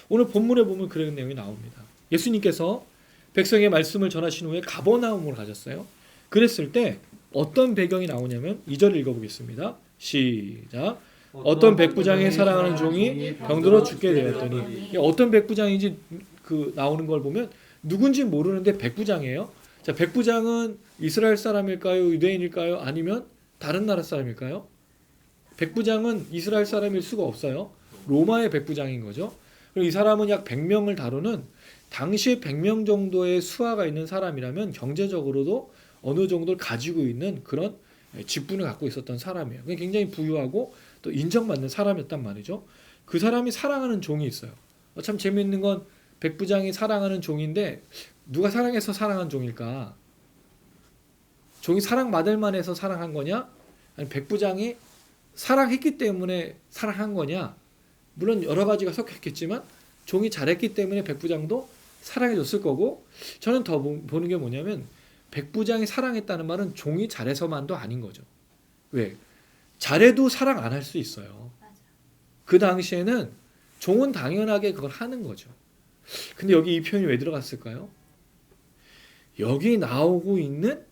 오늘 본문에 보면 그런 내용이 나옵니다. 예수님께서 백성의 말씀을 전하신 후에 가버나움으로 가셨어요. 그랬을 때 어떤 배경이 나오냐면 2절 읽어보겠습니다. 시작. 어떤 백부장이 사랑하는 종이 병들어 죽게 되었더니 어떤 백부장인지 그 나오는 걸 보면 누군지 모르는데 백부장이에요. 자, 백부장은 이스라엘 사람일까요? 유대인일까요? 아니면 다른 나라 사람일까요? 백부장은 이스라엘 사람일 수가 없어요. 로마의 백부장인 거죠. 그리고 이 사람은 약 100명을 다루는 당시에 100명 정도의 수하가 있는 사람이라면 경제적으로도 어느 정도를 가지고 있는 그런 직분을 갖고 있었던 사람이에요. 굉장히 부유하고 또 인정받는 사람이었단 말이죠. 그 사람이 사랑하는 종이 있어요. 참 재미있는 건 백부장이 사랑하는 종인데 누가 사랑해서 사랑한 종일까? 종이 사랑받을 만해서 사랑한 거냐? 아니 백부장이 사랑했기 때문에 사랑한 거냐? 물론 여러 가지가 섞였겠지만 종이 잘했기 때문에 백부장도 사랑해줬을 거고, 저는 더 보는 게 뭐냐면 백부장이 사랑했다는 말은 종이 잘해서만도 아닌 거죠. 왜? 잘해도 사랑 안 할 수 있어요. 그 당시에는 종은 당연하게 그걸 하는 거죠. 근데 여기 이 표현이 왜 들어갔을까요? 여기 나오고 있는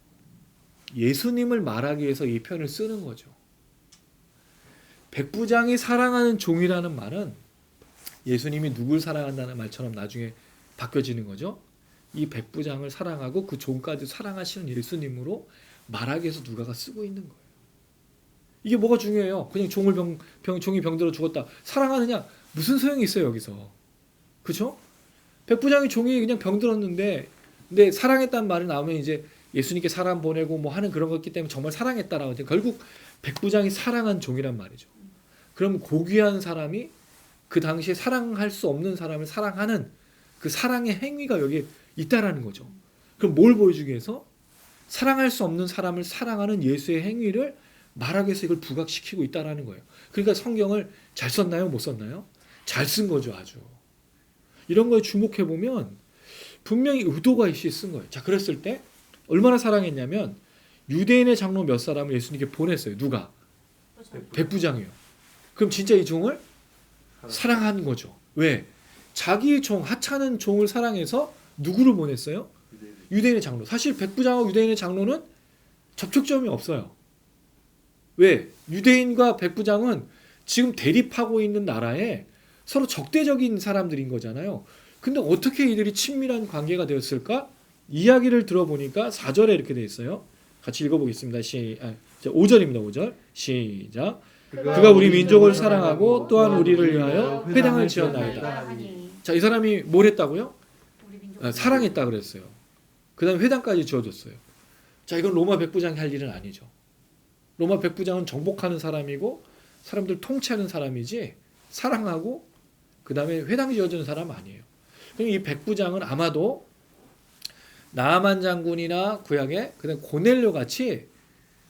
예수님을 말하기 위해서 이 표현을 쓰는 거죠. 백부장이 사랑하는 종이라는 말은 예수님이 누굴 사랑한다는 말처럼 나중에 바뀌어지는 거죠. 이 백부장을 사랑하고 그 종까지 사랑하시는 예수님으로 말하기 위해서 누가가 쓰고 있는 거예요. 이게 뭐가 중요해요? 그냥 종이 병들어 죽었다. 사랑하느냐? 무슨 소용이 있어요 여기서. 그렇죠? 백부장이 종이 그냥 병들었는데, 근데 사랑했다는 말이 나오면 이제 예수님께 사람 보내고 뭐 하는 그런 거기 때문에 정말 사랑했다라고 하죠. 결국 백부장이 사랑한 종이란 말이죠. 그럼 고귀한 사람이 그 당시에 사랑할 수 없는 사람을 사랑하는 그 사랑의 행위가 여기에 있다라는 거죠. 그럼 뭘 보여주기 위해서? 사랑할 수 없는 사람을 사랑하는 예수의 행위를 말하기 위해서 이걸 부각시키고 있다라는 거예요. 그러니까 성경을 잘 썼나요? 못 썼나요? 잘 쓴 거죠, 아주. 이런 거에 주목해 보면 분명히 의도가 있이 쓴 거예요. 자, 그랬을 때 얼마나 사랑했냐면 유대인의 장로 몇 사람을 예수님께 보냈어요. 누가? 백부장이요. 그럼 진짜 이 종을 사랑한 거죠. 왜? 자기 종, 하찮은 종을 사랑해서 누구를 보냈어요? 유대인의 장로. 사실 백부장하고 유대인의 장로는 접촉점이 없어요. 왜? 유대인과 백부장은 지금 대립하고 있는 나라에 서로 적대적인 사람들인 거잖아요. 근데 어떻게 이들이 친밀한 관계가 되었을까? 이야기를 들어보니까 4절에 이렇게 되어 있어요. 같이 읽어보겠습니다. 5절입니다. 5절. 시작. 그가 우리 민족을 사랑하고 또한 우리를 위하여 회당을 지었나이다. 자, 이 사람이 뭘 했다고요? 사랑했다 그랬어요. 그 다음에 회당까지 지어줬어요. 자, 이건 로마 백부장이 할 일은 아니죠. 로마 백부장은 정복하는 사람이고 사람들 통치하는 사람이지 사랑하고 그 다음에 회당 지어주는 사람 아니에요. 그럼 이 백부장은 아마도 나아만 장군이나 구약에 그다음 고넬료 같이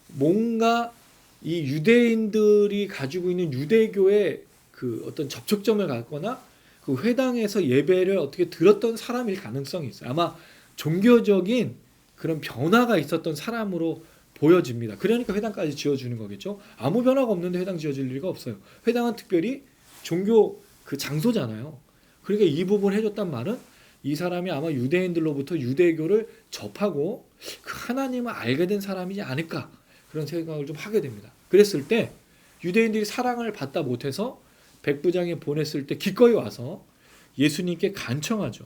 뭔가 이 유대인들이 가지고 있는 유대교의 그 어떤 접촉점을 갖거나 그 회당에서 예배를 어떻게 들었던 사람일 가능성이 있어요. 아마 종교적인 그런 변화가 있었던 사람으로 보여집니다. 그러니까 회당까지 지어주는 거겠죠. 아무 변화가 없는데 회당 지어줄 리가 없어요. 회당은 특별히 종교 그 장소잖아요. 그러니까 이 부분을 해줬단 말은 이 사람이 아마 유대인들로부터 유대교를 접하고 그 하나님을 알게 된 사람이지 않을까, 그런 생각을 좀 하게 됩니다. 그랬을 때 유대인들이 사랑을 받다 못해서 백부장이 보냈을 때 기꺼이 와서 예수님께 간청하죠.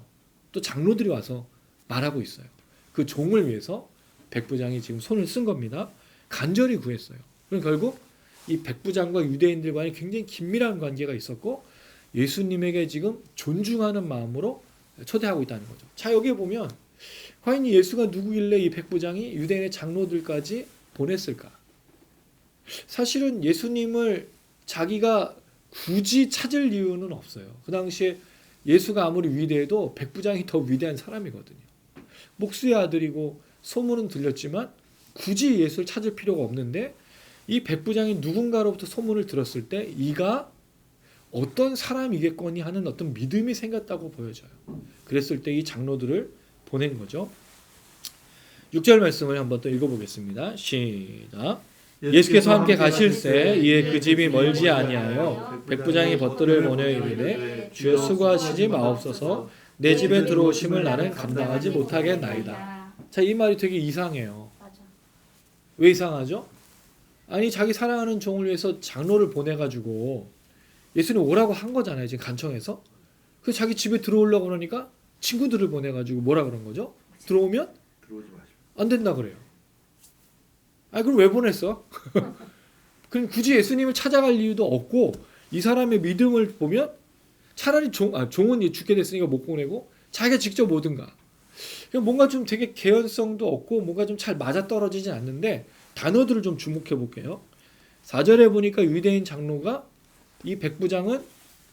또 장로들이 와서 말하고 있어요. 그 종을 위해서 백부장이 지금 손을 쓴 겁니다. 간절히 구했어요. 그럼 결국 이 백부장과 유대인들과의 굉장히 긴밀한 관계가 있었고 예수님에게 지금 존중하는 마음으로 초대하고 있다는 거죠. 자, 여기에 보면 과연 예수가 누구길래 이 백부장이 유대인의 장로들까지 보냈을까? 사실은 예수님을 자기가 굳이 찾을 이유는 없어요. 그 당시에 예수가 아무리 위대해도 백부장이 더 위대한 사람이거든요. 목수의 아들이고 소문은 들렸지만 굳이 예수를 찾을 필요가 없는데 이 백부장이 누군가로부터 소문을 들었을 때 이가 어떤 사람이겠거니 하는 어떤 믿음이 생겼다고 보여져요. 그랬을 때 이 장로들을 보낸 거죠. 6절 말씀을 한번 또 읽어보겠습니다. 시작. 예수께서 함께 가실새 이에 그 집이 멀지 아니하여 백부장이 벗들을 보내 이르되 주여 수고하시지 마옵소서 내 집에 들어오심을 나는 감당하지 못하겠나이다. 자, 이 말이 되게 이상해요. 왜 이상하죠? 아니, 자기 사랑하는 종을 위해서 장로를 보내가지고 예수님 오라고 한 거잖아요. 지금 간청해서. 그래서 자기 집에 들어오려고 그러니까 친구들을 보내가지고 뭐라 그런 거죠? 들어오면 들어오지 마시고. 안 된다 그래요. 아니, 그럼 왜 보냈어? 그럼 굳이 예수님을 찾아갈 이유도 없고 이 사람의 믿음을 보면 차라리 종은 죽게 됐으니까 못 보내고 자기가 직접 오든가. 뭔가 좀 되게 개연성도 없고 뭔가 좀 잘 맞아떨어지진 않는데 단어들을 좀 주목해 볼게요. 4절에 보니까 유대인 장로가 이 백부장은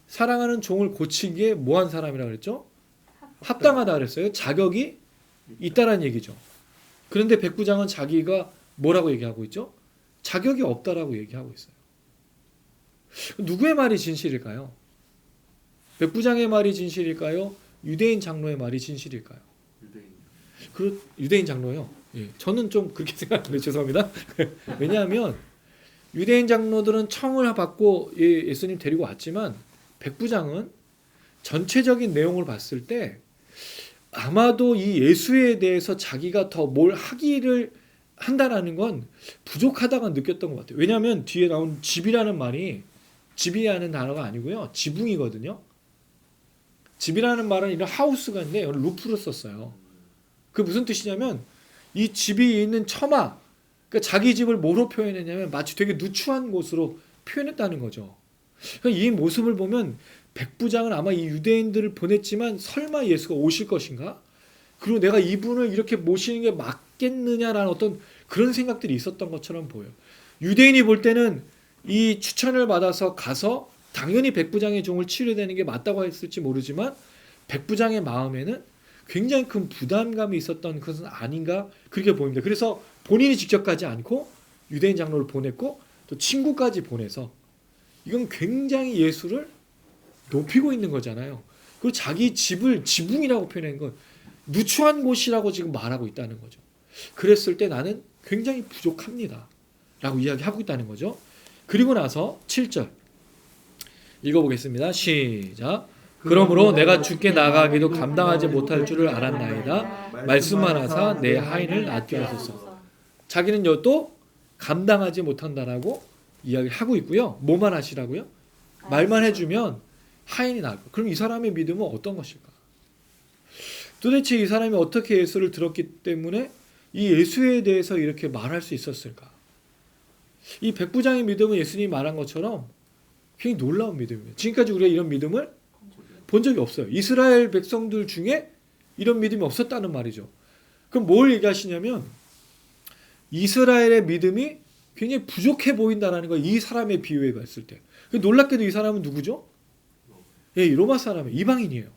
사랑하는 종을 고치기에 뭐한 사람이라고 그랬죠? 합당하다 그랬어요. 자격이 있다라는 얘기죠. 그런데 백부장은 자기가 뭐라고 얘기하고 있죠? 자격이 없다라고 얘기하고 있어요. 누구의 말이 진실일까요? 백부장의 말이 진실일까요? 유대인 장로의 말이 진실일까요? 유대인. 유대인 장로요. 예, 저는 좀 그렇게 생각하는데 죄송합니다. 왜냐하면 유대인 장로들은 청을 받고 예수님 데리고 왔지만 백부장은 전체적인 내용을 봤을 때 아마도 이 예수에 대해서 자기가 더 뭘 하기를 한다라는 건 부족하다고 느꼈던 것 같아요. 왜냐하면 뒤에 나온 집이라는 말이 집이라는 단어가 아니고요. 지붕이거든요. 집이라는 말은 이런 하우스가 있는데 루프로 썼어요. 그 무슨 뜻이냐면 이 집이 있는 처마, 그러니까 자기 집을 뭐로 표현했냐면 마치 되게 누추한 곳으로 표현했다는 거죠. 이 모습을 보면 백부장은 아마 이 유대인들을 보냈지만 설마 예수가 오실 것인가? 그리고 내가 이분을 이렇게 모시는 게 맞겠느냐라는 어떤 그런 생각들이 있었던 것처럼 보여요. 유대인이 볼 때는 이 추천을 받아서 가서 당연히 백부장의 종을 치료해야 되는 게 맞다고 했을지 모르지만 백부장의 마음에는 굉장히 큰 부담감이 있었던 것은 아닌가 그렇게 보입니다. 그래서 본인이 직접 가지 않고 유대인 장로를 보냈고 또 친구까지 보내서 이건 굉장히 예수를 높이고 있는 거잖아요. 그리고 자기 집을 지붕이라고 표현한 건 누추한 곳이라고 지금 말하고 있다는 거죠. 그랬을 때 나는 굉장히 부족합니다. 라고 이야기하고 있다는 거죠. 그리고 나서 7절 읽어보겠습니다. 시작. 그러므로 내가 주께 나가기도 감당하지 못할 줄을 알았나이다. 말씀만 하사 내 하인을 낫게 하소서. 자기는 또 감당하지 못한다라고 이야기를 하고 있고요. 뭐만 하시라고요? 말만 해주면 하인이 나을 거예요. 그럼 이 사람의 믿음은 어떤 것일까? 도대체 이 사람이 어떻게 예수를 들었기 때문에 이 예수에 대해서 이렇게 말할 수 있었을까? 이 백부장의 믿음은 예수님이 말한 것처럼 굉장히 놀라운 믿음이에요. 지금까지 우리가 이런 믿음을 본 적이 없어요. 이스라엘 백성들 중에 이런 믿음이 없었다는 말이죠. 그럼 뭘 얘기하시냐면 이스라엘의 믿음이 굉장히 부족해 보인다는 거, 이 사람의 비유에 봤을 때. 놀랍게도 이 사람은 누구죠? 예, 로마 사람이에요. 이방인이에요.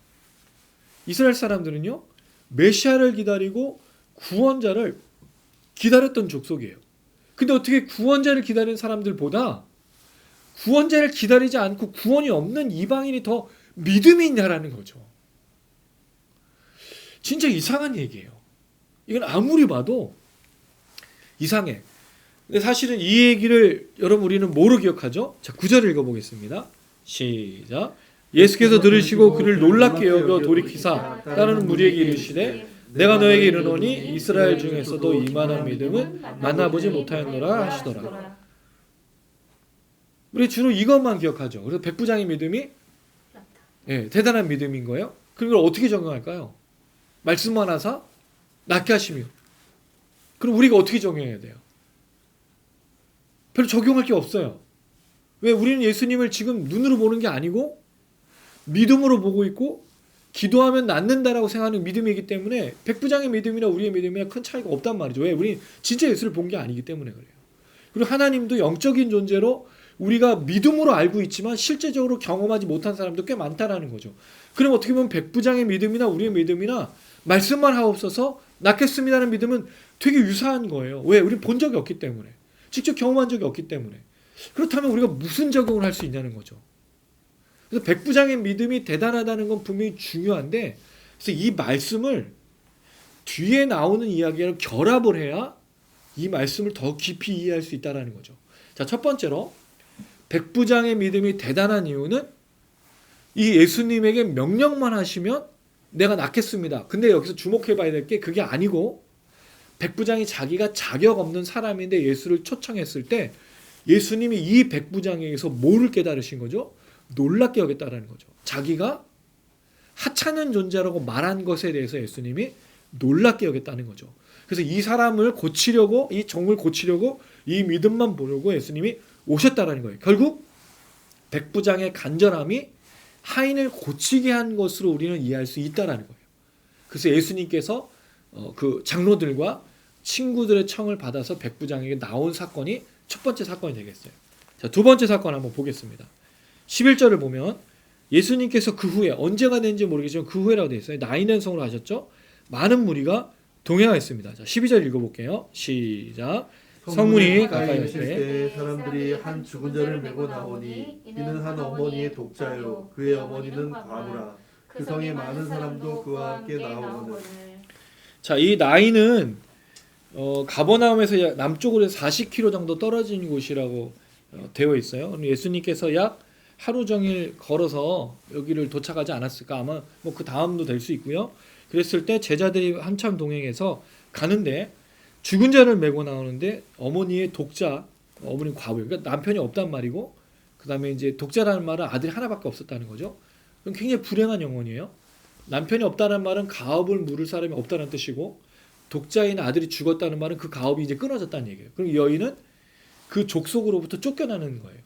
이스라엘 사람들은요, 메시아를 기다리고 구원자를 기다렸던 족속이에요. 근데 어떻게 구원자를 기다리는 사람들보다 구원자를 기다리지 않고 구원이 없는 이방인이 더 믿음이 있냐라는 거죠. 진짜 이상한 얘기예요. 이건 아무리 봐도 이상해. 근데 사실은 이 얘기를 여러분 우리는 뭐로 기억하죠? 자, 9절 읽어보겠습니다. 시작. 예수께서 들으시고 그를 놀랍게 여겨 돌이키사 따르는 무리에게 이르시되 내가 너에게 이르노니 이스라엘 중에서도 이만한 믿음은 만나보지 못하였노라 하시더라. 우리 주로 이것만 기억하죠. 그래서 백부장의 믿음이 대단한 믿음인 거예요. 그걸 어떻게 적용할까요? 말씀만 하사 낫게 하시며. 그럼 우리가 어떻게 적용해야 돼요? 별로 적용할 게 없어요. 왜? 우리는 예수님을 지금 눈으로 보는 게 아니고 믿음으로 보고 있고 기도하면 낫는다라고 생각하는 믿음이기 때문에 백부장의 믿음이나 우리의 믿음이나 큰 차이가 없단 말이죠. 왜? 우리는 진짜 예수를 본 게 아니기 때문에 그래요. 그리고 하나님도 영적인 존재로 우리가 믿음으로 알고 있지만 실제적으로 경험하지 못한 사람도 꽤 많다라는 거죠. 그럼 어떻게 보면 백부장의 믿음이나 우리의 믿음이나 말씀만 하옵소서 낫겠습니다는 믿음은 되게 유사한 거예요. 왜? 우리 본 적이 없기 때문에. 직접 경험한 적이 없기 때문에. 그렇다면 우리가 무슨 적용을 할 수 있냐는 거죠. 그래서 백부장의 믿음이 대단하다는 건 분명히 중요한데, 그래서 이 말씀을 뒤에 나오는 이야기랑 결합을 해야 이 말씀을 더 깊이 이해할 수 있다는 거죠. 자, 첫 번째로 백부장의 믿음이 대단한 이유는 이 예수님에게 명령만 하시면 내가 낫겠습니다. 근데 여기서 주목해 봐야 될 게 그게 아니고 백부장이 자기가 자격 없는 사람인데 예수를 초청했을 때 예수님이 이 백부장에게서 뭐를 깨달으신 거죠? 놀랍게 여겼다라는 거죠. 자기가 하찮은 존재라고 말한 것에 대해서 예수님이 놀랍게 여겼다는 거죠. 그래서 이 사람을 고치려고, 이 종을 고치려고 이 믿음만 보려고 예수님이 오셨다라는 거예요. 결국 백부장의 간절함이 하인을 고치게 한 것으로 우리는 이해할 수 있다라는 거예요. 그래서 예수님께서 그 장로들과 친구들의 청을 받아서 백부장에게 나온 사건이 첫 번째 사건이 되겠어요. 자, 두 번째 사건 한번 보겠습니다. 11절을 보면 예수님께서 그 후에, 언제가 된지 모르겠지만 그 후에라고 되어 있어요. 나인연성으로 하셨죠. 많은 무리가 동행하였습니다. 자, 12절 읽어볼게요. 시작. 성문이 가까이 가까이 있을 때 사람들이 한 죽은 자를 메고 나오니 이는 한 어머니의 독자요 그의 어머니는 과부라. 그 성에 많은 사람도 그와 함께 나오거늘. 자, 이 나인은 가버나움에서 남쪽으로 40km 정도 떨어진 곳이라고 되어 있어요. 그럼 예수님께서 약 하루 종일 걸어서 여기를 도착하지 않았을까? 아마 뭐 그 다음도 될 수 있고요. 그랬을 때 제자들이 한참 동행해서 가는데 죽은 자를 메고 나오는데 어머니의 독자, 어머니 과부, 그러니까 남편이 없단 말이고, 그 다음에 이제 독자라는 말은 아들이 하나밖에 없었다는 거죠. 그럼 굉장히 불행한 영혼이에요. 남편이 없다는 말은 가업을 물을 사람이 없다는 뜻이고, 독자인 아들이 죽었다는 말은 그 가업이 이제 끊어졌다는 얘기예요. 그럼 이 여인은 그 족속으로부터 쫓겨나는 거예요.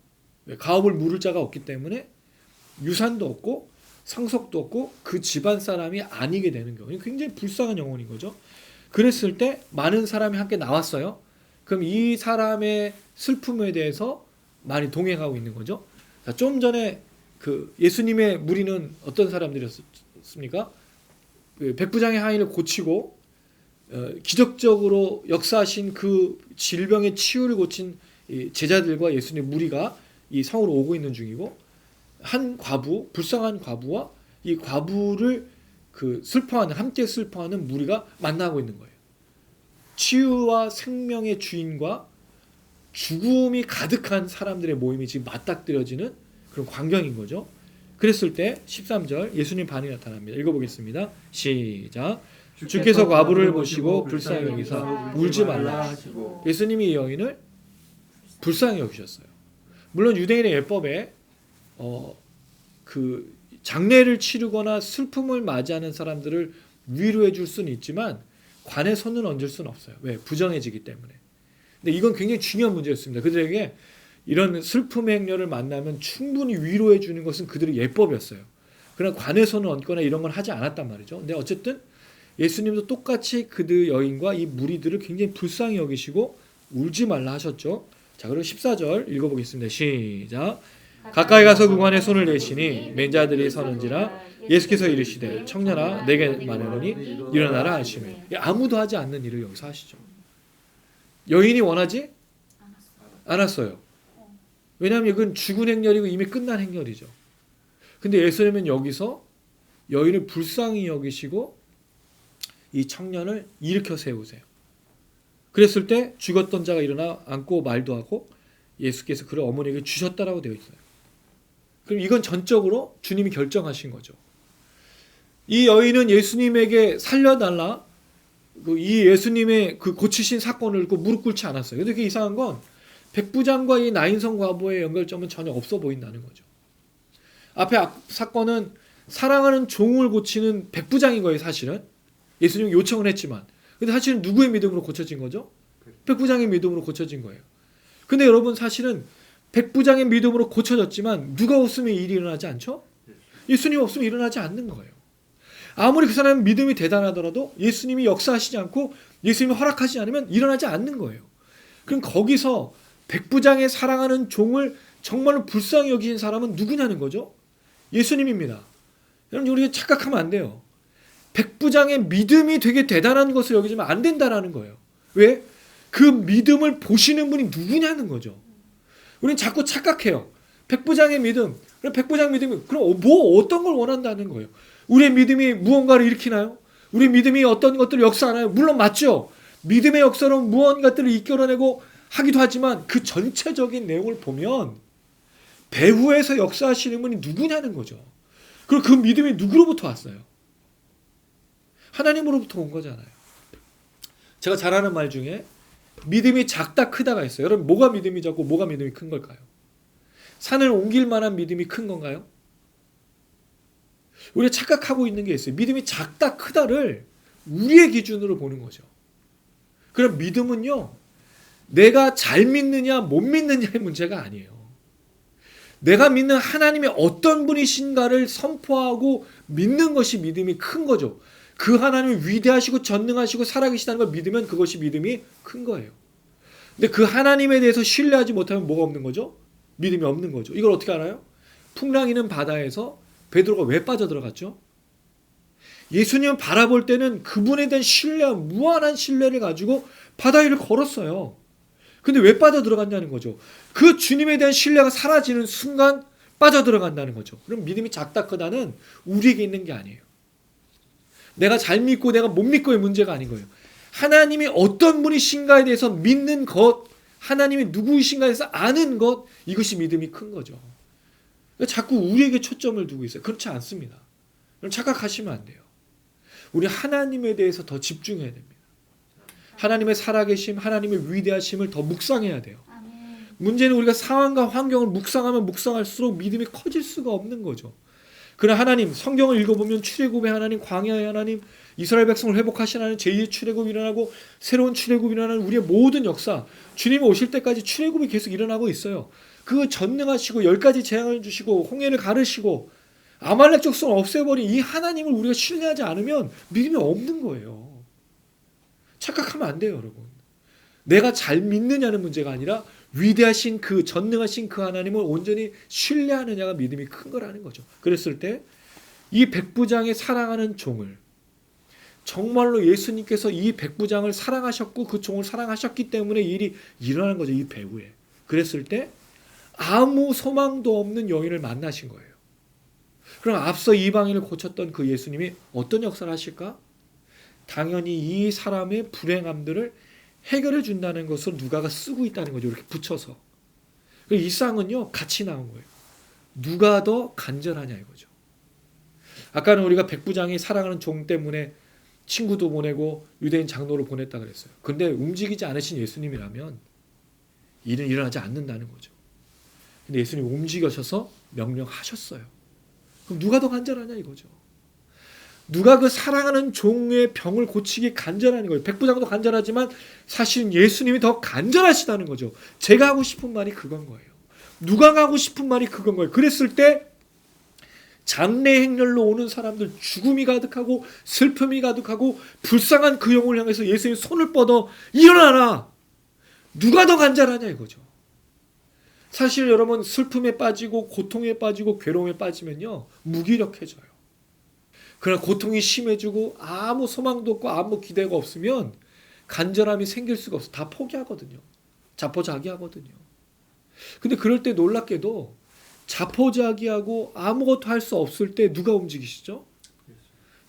가업을 물을 자가 없기 때문에 유산도 없고 상속도 없고 그 집안 사람이 아니게 되는 거예요. 굉장히 불쌍한 영혼인 거죠. 그랬을 때 많은 사람이 함께 나왔어요. 그럼 이 사람의 슬픔에 대해서 많이 동행하고 있는 거죠. 자, 좀 전에 그 예수님의 무리는 어떤 사람들이었습니까? 그 백부장의 하인을 고치고 기적적으로 역사하신 그 질병의 치유를 고친 이 제자들과 예수님의 무리가 이 성으로 오고 있는 중이고, 한 과부, 불쌍한 과부와 이 과부를 그 슬퍼하는, 함께 슬퍼하는 무리가 만나고 있는 거예요. 치유와 생명의 주인과 죽음이 가득한 사람들의 모임이 지금 맞닥뜨려지는 그런 광경인 거죠. 그랬을 때 13절 예수님 반응이 나타납니다. 읽어보겠습니다. 시작. 주께서 과부를 보시고 불쌍히 여기사 울지 말라 하시고. 예수님이 이 여인을 불쌍히 여기셨어요. 물론 유대인의 예법에 그 장례를 치르거나 슬픔을 맞이하는 사람들을 위로해 줄 수는 있지만 관에 손을 얹을 수는 없어요. 왜? 부정해지기 때문에. 근데 이건 굉장히 중요한 문제였습니다. 그들에게 이런 슬픔의 행렬을 만나면 충분히 위로해 주는 것은 그들의 예법이었어요. 그러나 관에 손을 얹거나 이런 건 하지 않았단 말이죠. 근데 어쨌든 예수님도 똑같이 그들 여인과 이 무리들을 굉장히 불쌍히 여기시고 울지 말라 하셨죠. 자, 그럼 14절 읽어보겠습니다. 시작. 가까이 가서 그 관에 손을 내시니 맨자들이 서는지라 예수께서 이르시되 청년아 내게 말하노니 일어나라 하시매. 아무도 하지 않는 일을 여기서 하시죠. 여인이 원하지 않았어요. 왜냐하면 이건 죽은 행렬이고 이미 끝난 행렬이죠. 근데 예수님은 여기서 여인을 불쌍히 여기시고 이 청년을 일으켜 세우세요. 그랬을 때 죽었던 자가 일어나 앉고 말도 하고 예수께서 그를 어머니에게 주셨다라고 되어 있어요. 그럼 이건 전적으로 주님이 결정하신 거죠. 이 여인은 예수님에게 살려달라, 이 예수님의 그 고치신 사건을 듣고 무릎 꿇지 않았어요. 근데 그게 이상한 건 백부장과 이 나인성 과부의 연결점은 전혀 없어 보인다는 거죠. 앞에 사건은 사랑하는 종을 고치는 백부장인 거예요, 사실은. 예수님이 요청을 했지만. 근데 사실은 누구의 믿음으로 고쳐진 거죠? 백부장의 믿음으로 고쳐진 거예요. 근데 여러분 사실은 백부장의 믿음으로 고쳐졌지만 누가 없으면 일이 일어나지 않죠? 예수님 없으면 일어나지 않는 거예요. 아무리 그 사람의 믿음이 대단하더라도 예수님이 역사하시지 않고 예수님이 허락하지 않으면 일어나지 않는 거예요. 그럼 거기서 백부장의 사랑하는 종을 정말로 불쌍히 여기신 사람은 누구냐는 거죠? 예수님입니다. 여러분 우리가 착각하면 안 돼요. 백부장의 믿음이 되게 대단한 것을 여기지면 안 된다라는 거예요. 왜? 그 믿음을 보시는 분이 누구냐는 거죠. 우리는 자꾸 착각해요. 백부장의 믿음. 그럼 백부장 믿음이 그럼 뭐 어떤 걸 원한다는 거예요. 우리의 믿음이 무언가를 일으키나요? 우리 믿음이 어떤 것들을 역사하나요? 물론 맞죠. 믿음의 역사로 무언가들을 이끌어내고 하기도 하지만 그 전체적인 내용을 보면 배후에서 역사하시는 분이 누구냐는 거죠. 그리고 그 믿음이 누구로부터 왔어요? 하나님으로부터 온 거잖아요. 제가 잘 아는 말 중에 믿음이 작다 크다가 있어요. 여러분 뭐가 믿음이 작고 뭐가 믿음이 큰 걸까요? 산을 옮길 만한 믿음이 큰 건가요? 우리가 착각하고 있는 게 있어요. 믿음이 작다 크다를 우리의 기준으로 보는 거죠. 그럼 믿음은요, 내가 잘 믿느냐 못 믿느냐의 문제가 아니에요. 내가 믿는 하나님이 어떤 분이신가를 선포하고 믿는 것이 믿음이 큰 거죠. 그 하나님이 위대하시고 전능하시고 살아계시다는 걸 믿으면 그것이 믿음이 큰 거예요. 근데 그 하나님에 대해서 신뢰하지 못하면 뭐가 없는 거죠? 믿음이 없는 거죠. 이걸 어떻게 알아요? 풍랑이는 바다에서 베드로가 왜 빠져들어갔죠? 예수님을 바라볼 때는 그분에 대한 신뢰와 무한한 신뢰를 가지고 바다 위를 걸었어요. 근데 왜 빠져들어갔냐는 거죠. 그 주님에 대한 신뢰가 사라지는 순간 빠져들어간다는 거죠. 그럼 믿음이 작다 크다는 우리에게 있는 게 아니에요. 내가 잘 믿고 내가 못 믿고의 문제가 아닌 거예요. 하나님이 어떤 분이신가에 대해서 믿는 것, 하나님이 누구이신가에 대해서 아는 것, 이것이 믿음이 큰 거죠. 자꾸 우리에게 초점을 두고 있어요. 그렇지 않습니다. 그럼 착각하시면 안 돼요. 우리 하나님에 대해서 더 집중해야 됩니다. 하나님의 살아계심, 하나님의 위대하심을 더 묵상해야 돼요. 아멘. 문제는 우리가 상황과 환경을 묵상하면 묵상할수록 믿음이 커질 수가 없는 거죠. 그러나 하나님, 성경을 읽어보면 출애굽의 하나님, 광야의 하나님, 이스라엘 백성을 회복하신 하나님, 제2의 출애굽이 일어나고 새로운 출애굽이 일어나는 우리의 모든 역사, 주님이 오실 때까지 출애굽이 계속 일어나고 있어요. 그 전능하시고 10가지 재앙을 주시고 홍해를 가르시고 아말렉 족속을 없애버린 이 하나님을 우리가 신뢰하지 않으면 믿음이 없는 거예요. 착각하면 안 돼요, 여러분. 내가 잘 믿느냐는 문제가 아니라 위대하신 그 전능하신 그 하나님을 온전히 신뢰하느냐가 믿음이 큰 거라는 거죠. 그랬을 때 이 백부장의 사랑하는 종을, 정말로 예수님께서 이 백부장을 사랑하셨고 그 종을 사랑하셨기 때문에 이 일이 일어난 거죠. 이 배후에. 그랬을 때 아무 소망도 없는 여인을 만나신 거예요. 그럼 앞서 이방인을 고쳤던 그 예수님이 어떤 역사를 하실까? 당연히 이 사람의 불행함들을 해결해 준다는 것을 누가가 쓰고 있다는 거죠. 이렇게 붙여서. 이 쌍은요, 같이 나온 거예요. 누가 더 간절하냐 이거죠. 아까는 우리가 백부장이 사랑하는 종 때문에 친구도 보내고 유대인 장로를 보냈다 그랬어요. 근데 움직이지 않으신 예수님이라면 일은 일어나지 않는다는 거죠. 근데 예수님 움직여셔서 명령하셨어요. 그럼 누가 더 간절하냐 이거죠. 누가 그 사랑하는 종의 병을 고치기 간절하는 거예요. 백부장도 간절하지만 사실은 예수님이 더 간절하시다는 거죠. 제가 하고 싶은 말이 그건 거예요. 누가 하고 싶은 말이 그건 거예요. 그랬을 때 장래 행렬로 오는 사람들, 죽음이 가득하고 슬픔이 가득하고 불쌍한 그 영혼을 향해서 예수님 손을 뻗어 일어나라. 누가 더 간절하냐 이거죠. 사실 여러분, 슬픔에 빠지고 고통에 빠지고 괴로움에 빠지면요, 무기력해져요. 그러나 고통이 심해지고 아무 소망도 없고 아무 기대가 없으면 간절함이 생길 수가 없어. 다 포기하거든요. 자포자기하거든요. 근데 그럴 때 놀랍게도 자포자기하고 아무것도 할 수 없을 때 누가 움직이시죠?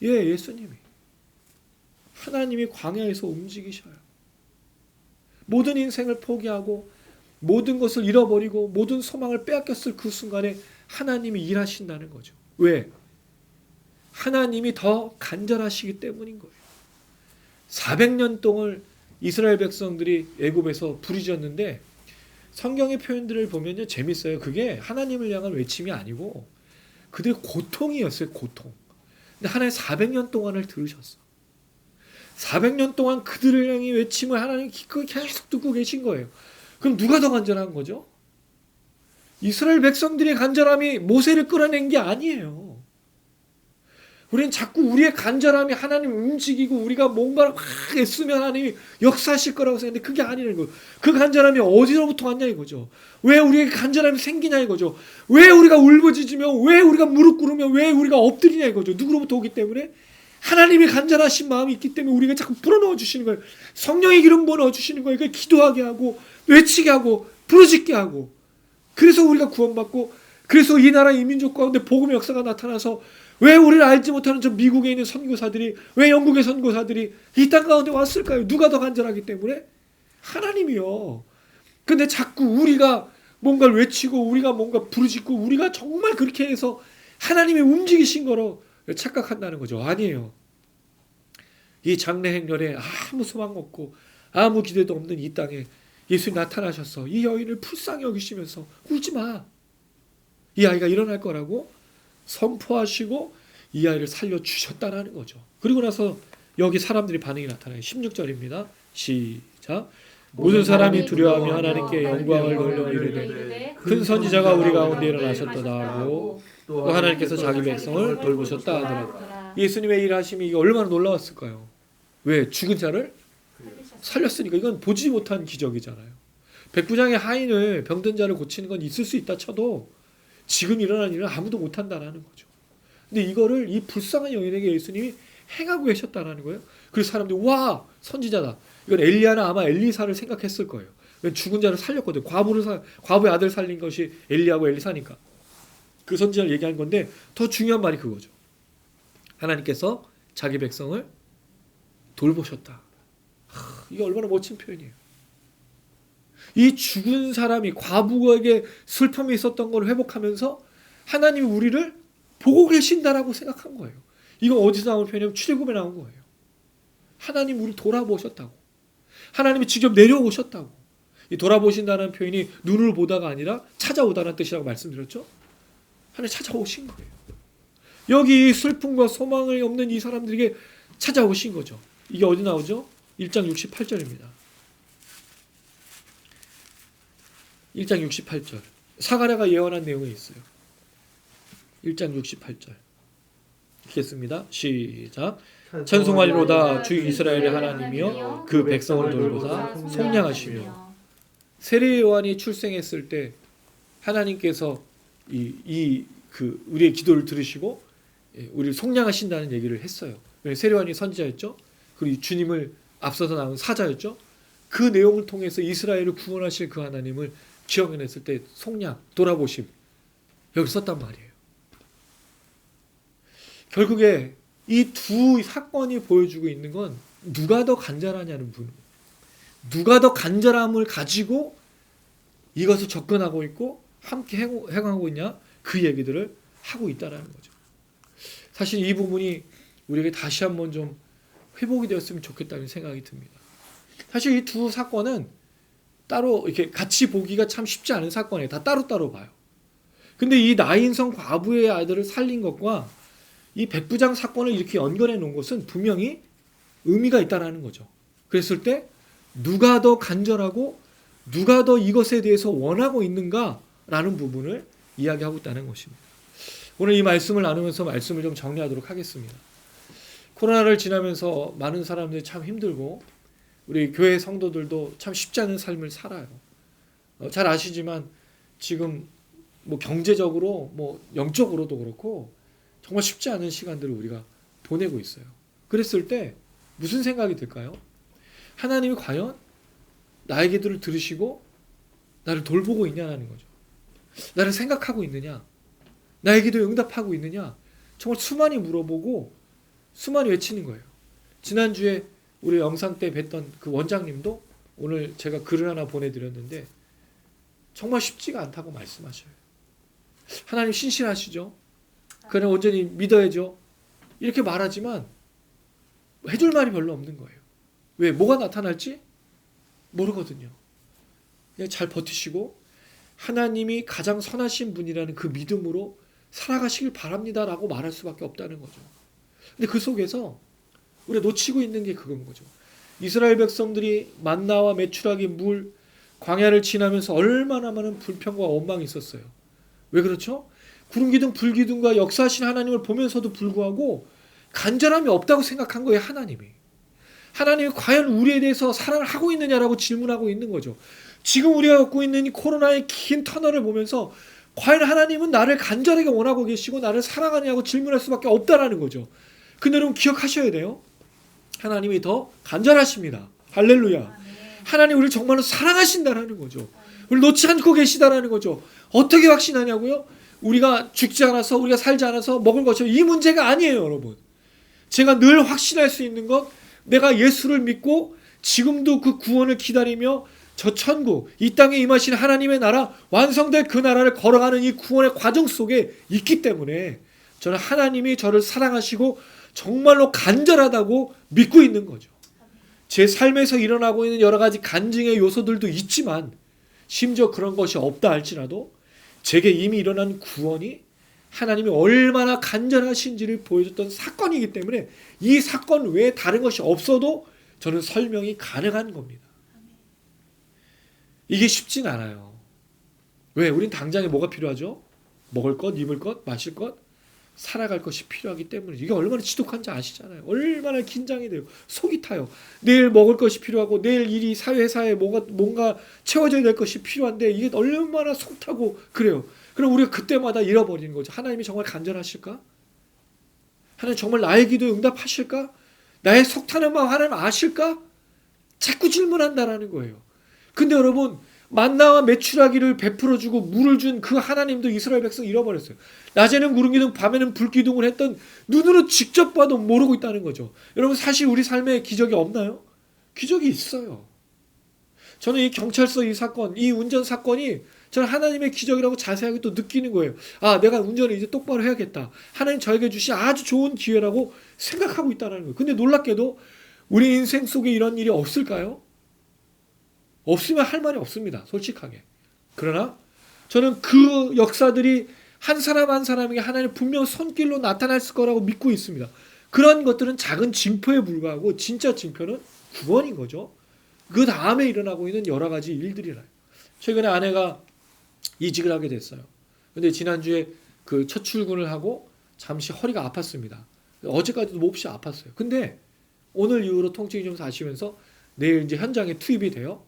예, 예수님이. 하나님이 광야에서 움직이셔요. 모든 인생을 포기하고 모든 것을 잃어버리고 모든 소망을 빼앗겼을 그 순간에 하나님이 일하신다는 거죠. 왜? 하나님이 더 간절하시기 때문인 거예요. 400년 동안 이스라엘 백성들이 애굽에서 부르짖었는데 성경의 표현들을 보면요, 재밌어요. 그게 하나님을 향한 외침이 아니고 그들의 고통이었어요. 고통. 근데 하나님 400년 동안을 들으셨어. 400년 동안 그들을 향해 외침을 하나님이 기꺼이 계속 듣고 계신 거예요. 그럼 누가 더 간절한 거죠? 이스라엘 백성들의 간절함이 모세를 끌어낸 게 아니에요. 우리는 자꾸 우리의 간절함이 하나님 움직이고 우리가 뭔가를 막 애쓰면 하나님이 역사하실 거라고 생각하는데 그게 아니라는 거예요. 그 간절함이 어디로부터 왔냐 이거죠. 왜 우리에게 간절함이 생기냐 이거죠. 왜 우리가 울부짖으며 왜 우리가 무릎 꿇으며 왜 우리가 엎드리냐 이거죠. 누구로부터 오기 때문에? 하나님이 간절하신 마음이 있기 때문에 우리가 자꾸 불어넣어 주시는 거예요. 성령의 기름 부어 주시는 거예요. 그러니까 기도하게 하고 외치게 하고 부르짖게 하고, 그래서 우리가 구원받고, 그래서 이 나라 이 민족 가운데 복음의 역사가 나타나서 왜 우리를 알지 못하는 저 미국에 있는 선교사들이, 왜 영국의 선교사들이 이 땅 가운데 왔을까요? 누가 더 간절하기 때문에? 하나님이요. 근데 자꾸 우리가 뭔가를 외치고 우리가 뭔가 부르짖고 우리가 정말 그렇게 해서 하나님이 움직이신 거로 착각한다는 거죠. 아니에요. 이 장래 행렬에 아무 소망 없고 아무 기대도 없는 이 땅에 예수님 나타나셔서 이 여인을 불쌍히 여기시면서 울지 마. 이 아이가 일어날 거라고 선포하시고 이 아이를 살려주셨다는 거죠. 그리고 나서 여기 사람들이 반응이 나타나요. 16절입니다. 시작. 모든 사람이 두려워하며 하나님께 영광을 돌려 이르되 큰 선지자가 우리 가운데 일어나셨도다 하고 또 하나님께서 자기 백성을 돌보셨다 하더라. 예수님의 일하심이 이게 얼마나 놀라웠을까요? 왜? 죽은 자를 살렸으니까. 이건 보지 못한 기적이잖아요. 백부장의 하인을, 병든 자를 고치는 건 있을 수 있다 쳐도 지금 일어난 일은 아무도 못한다는 거죠. 근데 이거를 이 불쌍한 여인에게 예수님이 행하고 계셨다는 거예요. 그래서 사람들이 와, 선지자다. 이건 엘리야나 아마 엘리사를 생각했을 거예요. 왜 죽은 자를 살렸거든. 과부의 아들 살린 것이 엘리야고 엘리사니까. 그 선지자를 얘기한 건데 더 중요한 말이 그거죠. 하나님께서 자기 백성을 돌보셨다. 이게 얼마나 멋진 표현이에요. 이 죽은 사람이 과부에게 슬픔이 있었던 걸 회복하면서 하나님이 우리를 보고 계신다라고 생각한 거예요. 이거 어디서 나온 표현이냐면 출애굽에 나온 거예요. 하나님 우리 돌아보셨다고. 하나님이 직접 내려오셨다고. 이 돌아보신다는 표현이 눈을 보다가 아니라 찾아오다는 뜻이라고 말씀드렸죠. 하나님 찾아오신 거예요. 여기 슬픔과 소망이 없는 이 사람들에게 찾아오신 거죠. 이게 어디 나오죠? 1장 68절입니다. 1장 68절. 사가랴가 예언한 내용이 있어요. 1장 68절. 읽겠습니다. 시작. 찬송하리로다 주 이스라엘의 하나님이여 그 백성을 돌보사 속량하시며. 세례 요한이 출생했을 때 하나님께서 우리의 기도를 들으시고 우리를 속량하신다는 얘기를 했어요. 세례 요한이 선지자였죠. 그리고 주님을 앞서서 나온 사자였죠. 그 내용을 통해서 이스라엘을 구원하실 그 하나님을 기억해냈을 때 속량, 돌아보심 여기 썼단 말이에요. 결국에 이 두 사건이 보여주고 있는 건 누가 더 간절하냐는 분, 누가 더 간절함을 가지고 이것을 접근하고 있고 함께 행하고 있냐 그 얘기들을 하고 있다는 거죠. 사실 이 부분이 우리에게 다시 한번 좀 회복이 되었으면 좋겠다는 생각이 듭니다. 사실 이 두 사건은 따로 이렇게 같이 보기가 참 쉽지 않은 사건이에요. 다 따로따로 봐요. 근데 이 나인성 과부의 아들을 살린 것과 이 백부장 사건을 이렇게 연결해 놓은 것은 분명히 의미가 있다는 거죠. 그랬을 때 누가 더 간절하고 누가 더 이것에 대해서 원하고 있는가라는 부분을 이야기하고 있다는 것입니다. 오늘 이 말씀을 나누면서 말씀을 좀 정리하도록 하겠습니다. 코로나를 지나면서 많은 사람들이 참 힘들고 우리 교회 성도들도 참 쉽지 않은 삶을 살아요. 잘 아시지만 지금 뭐 경제적으로 뭐 영적으로도 그렇고 정말 쉽지 않은 시간들을 우리가 보내고 있어요. 그랬을 때 무슨 생각이 들까요? 하나님이 과연 나의 기도를 들으시고 나를 돌보고 있냐는 거죠. 나를 생각하고 있느냐? 나의 기도에 응답하고 있느냐? 정말 수많이 물어보고 수많이 외치는 거예요. 지난주에 우리 영상 때 뵀던 그 원장님도 오늘 제가 글을 하나 보내드렸는데 정말 쉽지가 않다고 말씀하셔요. 하나님 신실하시죠? 그냥 온전히 믿어야죠. 이렇게 말하지만 해줄 말이 별로 없는 거예요. 왜? 뭐가 나타날지 모르거든요. 그냥 잘 버티시고 하나님이 가장 선하신 분이라는 그 믿음으로 살아가시길 바랍니다라고 말할 수밖에 없다는 거죠. 근데 그 속에서 우리가 놓치고 있는 게 그건 거죠. 이스라엘 백성들이 만나와 메추라기 물 광야를 지나면서 얼마나 많은 불평과 원망이 있었어요. 왜 그렇죠? 구름기둥 불기둥과 역사하신 하나님을 보면서도 불구하고 간절함이 없다고 생각한 거예요. 하나님이 과연 우리에 대해서 사랑을 하고 있느냐라고 질문하고 있는 거죠. 지금 우리가 겪고 있는 이 코로나의 긴 터널을 보면서 과연 하나님은 나를 간절하게 원하고 계시고 나를 사랑하냐고 질문할 수밖에 없다라는 거죠. 근데 여러분 기억하셔야 돼요. 하나님이 더 간절하십니다. 할렐루야. 하나님 우리를 정말로 사랑하신다라는 거죠. 우리를 놓지 않고 계시다라는 거죠. 어떻게 확신하냐고요? 우리가 죽지 않아서 우리가 살지 않아서 먹을 것이 이 문제가 아니에요, 여러분. 제가 늘 확신할 수 있는 것, 내가 예수를 믿고 지금도 그 구원을 기다리며 저 천국, 이 땅에 임하신 하나님의 나라, 완성될 그 나라를 걸어가는 이 구원의 과정 속에 있기 때문에 저는 하나님이 저를 사랑하시고 정말로 간절하다고 믿고 있는 거죠. 제 삶에서 일어나고 있는 여러 가지 간증의 요소들도 있지만 심지어 그런 것이 없다 할지라도 제게 이미 일어난 구원이 하나님이 얼마나 간절하신지를 보여줬던 사건이기 때문에 이 사건 외에 다른 것이 없어도 저는 설명이 가능한 겁니다. 이게 쉽진 않아요. 왜? 우린 당장에 뭐가 필요하죠? 먹을 것, 입을 것, 마실 것, 살아갈 것이 필요하기 때문에 이게 얼마나 지독한지 아시잖아요. 얼마나 긴장이 돼요. 속이 타요. 내일 먹을 것이 필요하고 내일 일이 회사에 뭔가 채워져야 될 것이 필요한데 이게 얼마나 속 타고 그래요. 그럼 우리가 그때마다 잃어버리는 거죠. 하나님이 정말 간절하실까? 하나님 정말 나의 기도에 응답하실까? 나의 속 타는 마음 하나님 아실까? 자꾸 질문한다라는 거예요. 근데 여러분 만나와 메추라기를 베풀어주고 물을 준 그 하나님도 이스라엘 백성 잃어버렸어요. 낮에는 구름기둥 밤에는 불기둥을 했던 눈으로 직접 봐도 모르고 있다는 거죠. 여러분 사실 우리 삶에 기적이 없나요? 기적이 있어요. 저는 이 경찰서 이 사건, 이 운전 사건이 저는 하나님의 기적이라고 자세하게 또 느끼는 거예요. 아, 내가 운전을 이제 똑바로 해야겠다. 하나님 저에게 주신 아주 좋은 기회라고 생각하고 있다는 거예요. 근데 놀랍게도 우리 인생 속에 이런 일이 없을까요? 없으면 할 말이 없습니다. 솔직하게. 그러나 저는 그 역사들이 한 사람 한 사람에게 하나님 분명 손길로 나타났을 거라고 믿고 있습니다. 그런 것들은 작은 징표에 불과하고 진짜 징표는 구원인 거죠. 그 다음에 일어나고 있는 여러 가지 일들이라요. 최근에 아내가 이직을 하게 됐어요. 근데 지난주에 그 첫 출근을 하고 잠시 허리가 아팠습니다. 어제까지도 몹시 아팠어요. 근데 오늘 이후로 통증이 좀 사시면서 내일 이제 현장에 투입이 돼요.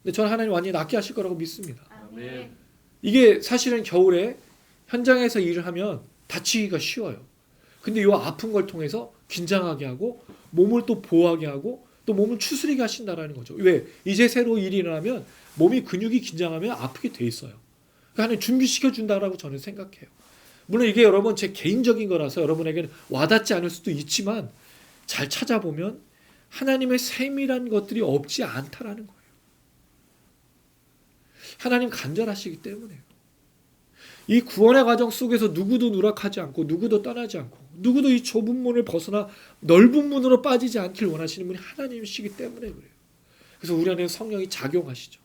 근데 저는 하나님 완전히 낫게 하실 거라고 믿습니다. 아멘. 이게 사실은 겨울에 현장에서 일을 하면 다치기가 쉬워요. 근데 이 아픈 걸 통해서 긴장하게 하고 몸을 또 보호하게 하고 또 몸을 추스리게 하신다라는 거죠. 왜? 이제 새로 일이 일어나면 몸이 근육이 긴장하면 아프게 돼 있어요. 하나님 준비시켜 준다라고 저는 생각해요. 물론 이게 여러분 제 개인적인 거라서 여러분에게는 와닿지 않을 수도 있지만 잘 찾아보면 하나님의 세밀한 것들이 없지 않다라는 거예요. 하나님 간절하시기 때문에요. 이 구원의 과정 속에서 누구도 누락하지 않고 누구도 떠나지 않고 누구도 이 좁은 문을 벗어나 넓은 문으로 빠지지 않길 원하시는 분이 하나님이시기 때문에 그래요. 그래서 우리 안에 성령이 작용하시죠.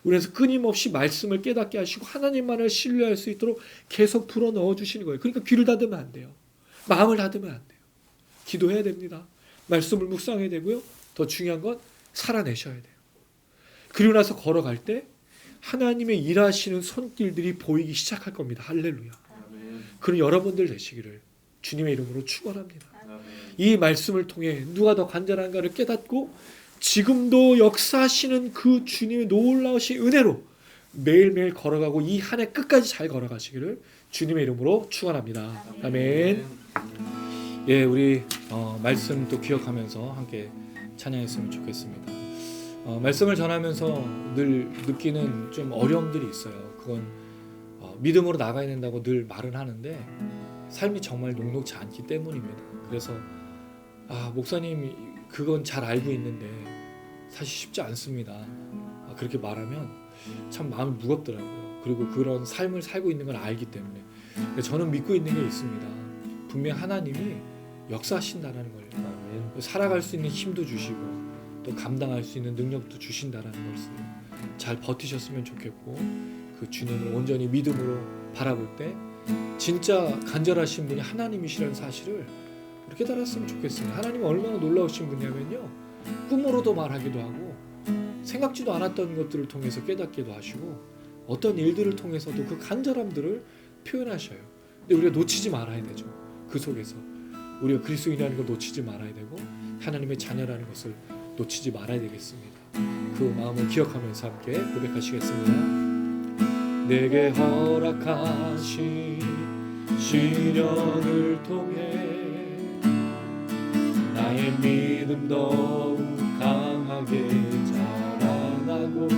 우리 안에서 끊임없이 말씀을 깨닫게 하시고 하나님만을 신뢰할 수 있도록 계속 불어 넣어주시는 거예요. 그러니까 귀를 닫으면 안 돼요. 마음을 닫으면 안 돼요. 기도해야 됩니다. 말씀을 묵상해야 되고요. 더 중요한 건 살아내셔야 돼요. 그리고 나서 걸어갈 때 하나님의 일하시는 손길들이 보이기 시작할 겁니다. 할렐루야. 그런 여러분들 되시기를 주님의 이름으로 축원합니다. 이 말씀을 통해 누가 더 간절한가를 깨닫고 지금도 역사하시는 그 주님의 놀라우신 은혜로 매일매일 걸어가고 이 한 해 끝까지 잘 걸어가시기를 주님의 이름으로 축원합니다. 아멘. 예, 우리 말씀 또 기억하면서 함께 찬양했으면 좋겠습니다. 말씀을 전하면서 늘 느끼는 좀 어려움들이 있어요. 그건 믿음으로 나가야 된다고 늘 말은 하는데 삶이 정말 녹록지 않기 때문입니다. 그래서 목사님 그건 잘 알고 있는데 사실 쉽지 않습니다. 그렇게 말하면 참 마음이 무겁더라고요. 그리고 그런 삶을 살고 있는 걸 알기 때문에 저는 믿고 있는 게 있습니다. 분명 하나님이 역사하신다는 걸 살아갈 수 있는 힘도 주시고 또 감당할 수 있는 능력도 주신다는 것을 잘 버티셨으면 좋겠고 그 주님을 온전히 믿음으로 바라볼 때 진짜 간절하신 분이 하나님이시라는 사실을 깨달았으면 좋겠습니다. 하나님은 얼마나 놀라우신 분이냐면요, 꿈으로도 말하기도 하고 생각지도 않았던 것들을 통해서 깨닫기도 하시고 어떤 일들을 통해서도 그 간절함들을 표현하셔요. 근데 우리가 놓치지 말아야 되죠. 그 속에서 우리가 그리스도인이라는 걸 놓치지 말아야 되고 하나님의 자녀라는 것을 놓치지 말아야 되겠습니다. 그 마음을 기억하면서 함께 고백하시겠습니다. 내게 허락하신 시련을 통해 나의 믿음 더욱 강하게 자라나고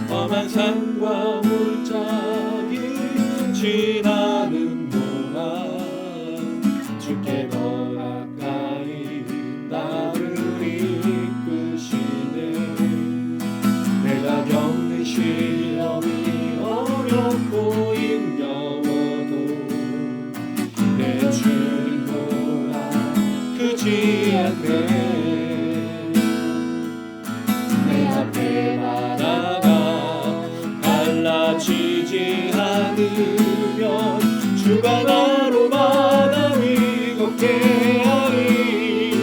험한 산과 물자기 지나는 동안 주께 더 가까이 나를 이끄시네. 내가 겪는 시험이 어렵고 힘겨워도 내 주를 보라 크지 않네. 내 앞에 바다가 갈라지지 않으면 주가 나로 바다 위 걷게 하리.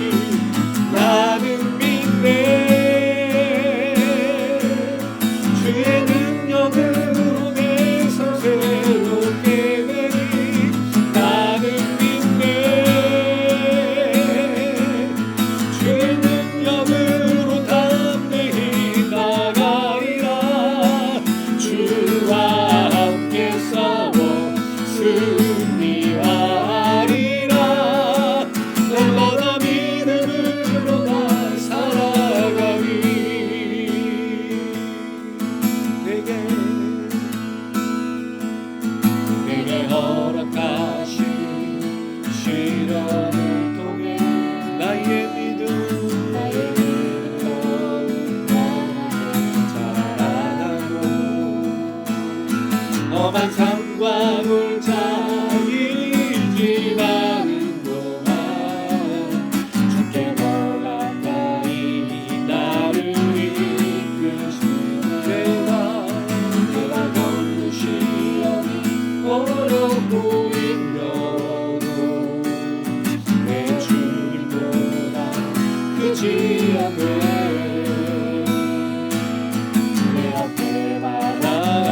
나는 믿네. 주의 능력으로 내 삶 새롭게 되리. 나는 믿네. 오지 않네 내 앞에 바다가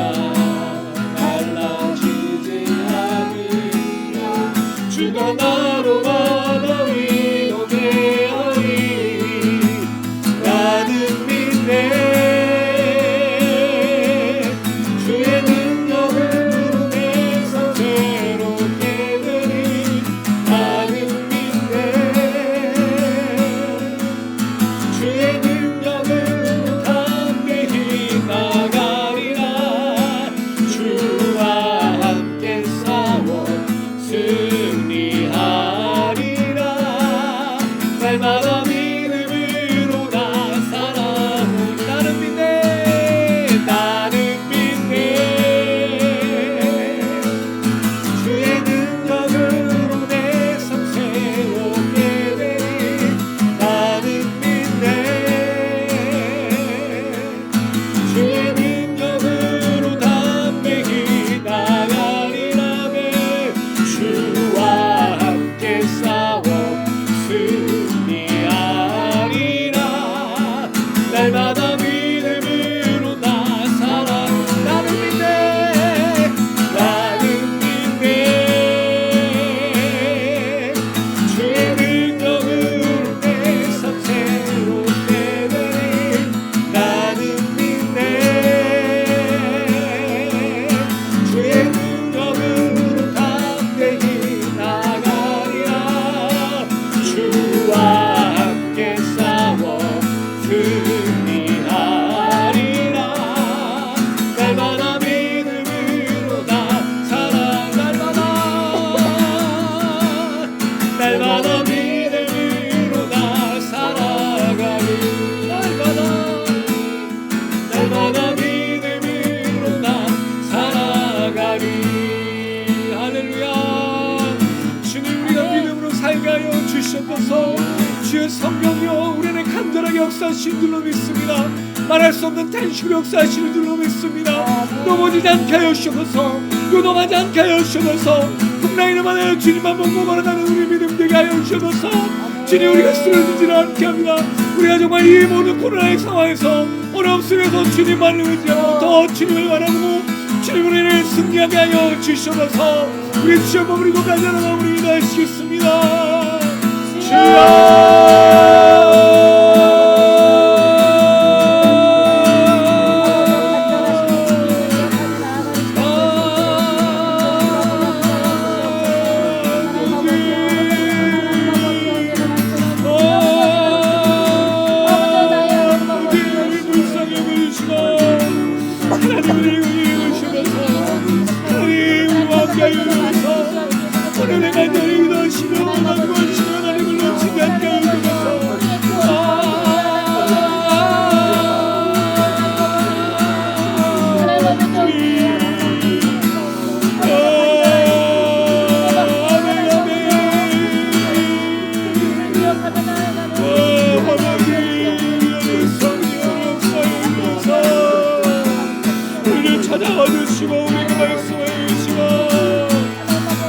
갈라지지 않으려 주가 나로 바다 위로 대하리 나는 믿네 주의 능력으로 내 삶 새롭게 되리 나는 믿네 주의 능력으로 담대히 나가리라 주와 함께 싸워 승리하리라 날마다 믿음으로 나 살아오니 나는 믿네 나는 믿네 주의 능력으로 내 삶 새롭게 되리 나는 믿네 주의 능력으로 담대히 나가리라네 주와 함께 싸워 승리하리라 날마다 믿음으로 나 살아 나는 믿네 나는 믿네 주의 능력으로 내 삶 새롭게 되리 나는 믿네 주의 능력으로 담대히 나가리라 주와 함께 싸워 승리하리라 날마다 믿음으로 나 살아 날마다 믿음으로 나 살아가리 날마다 믿음으로 나 살아가리 할렐루야 주님 우리가 믿음으로 살게 하여 주시옵소서 주의 성령이여 우리 안에 간절하게 역사하시는 줄로 믿습니다 말할 수 없는 탄식으로 역사하시는 줄로 믿습니다 넘어지지 않게 하여 주시옵소서 요동하지 않게 하여 주시옵소서 풍랑이만 하여 주님만 보고 말하는 우리 믿음 되게 하여 주시옵소서 주님 우리가 쓰러지지는 않게 합니다 우리가 정말 이 모든 코로나의 상황에서 어려움 속에서 주님만을 의지하고 더 주님을 바라보고 주님으로 인해 승리하게 하여 주시옵소서 우리 주여 머무리고 간절한 마음으로 인하시겠습니다 찾아와 주시고 우리에게 말씀해 주시고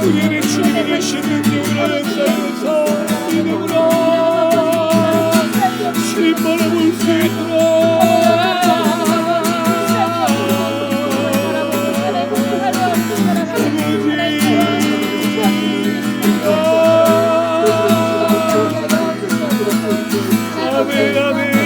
우리 안에 주님이 계신 능력을 역사하면서 믿음으로 주님 바라볼 수 아멘 아멘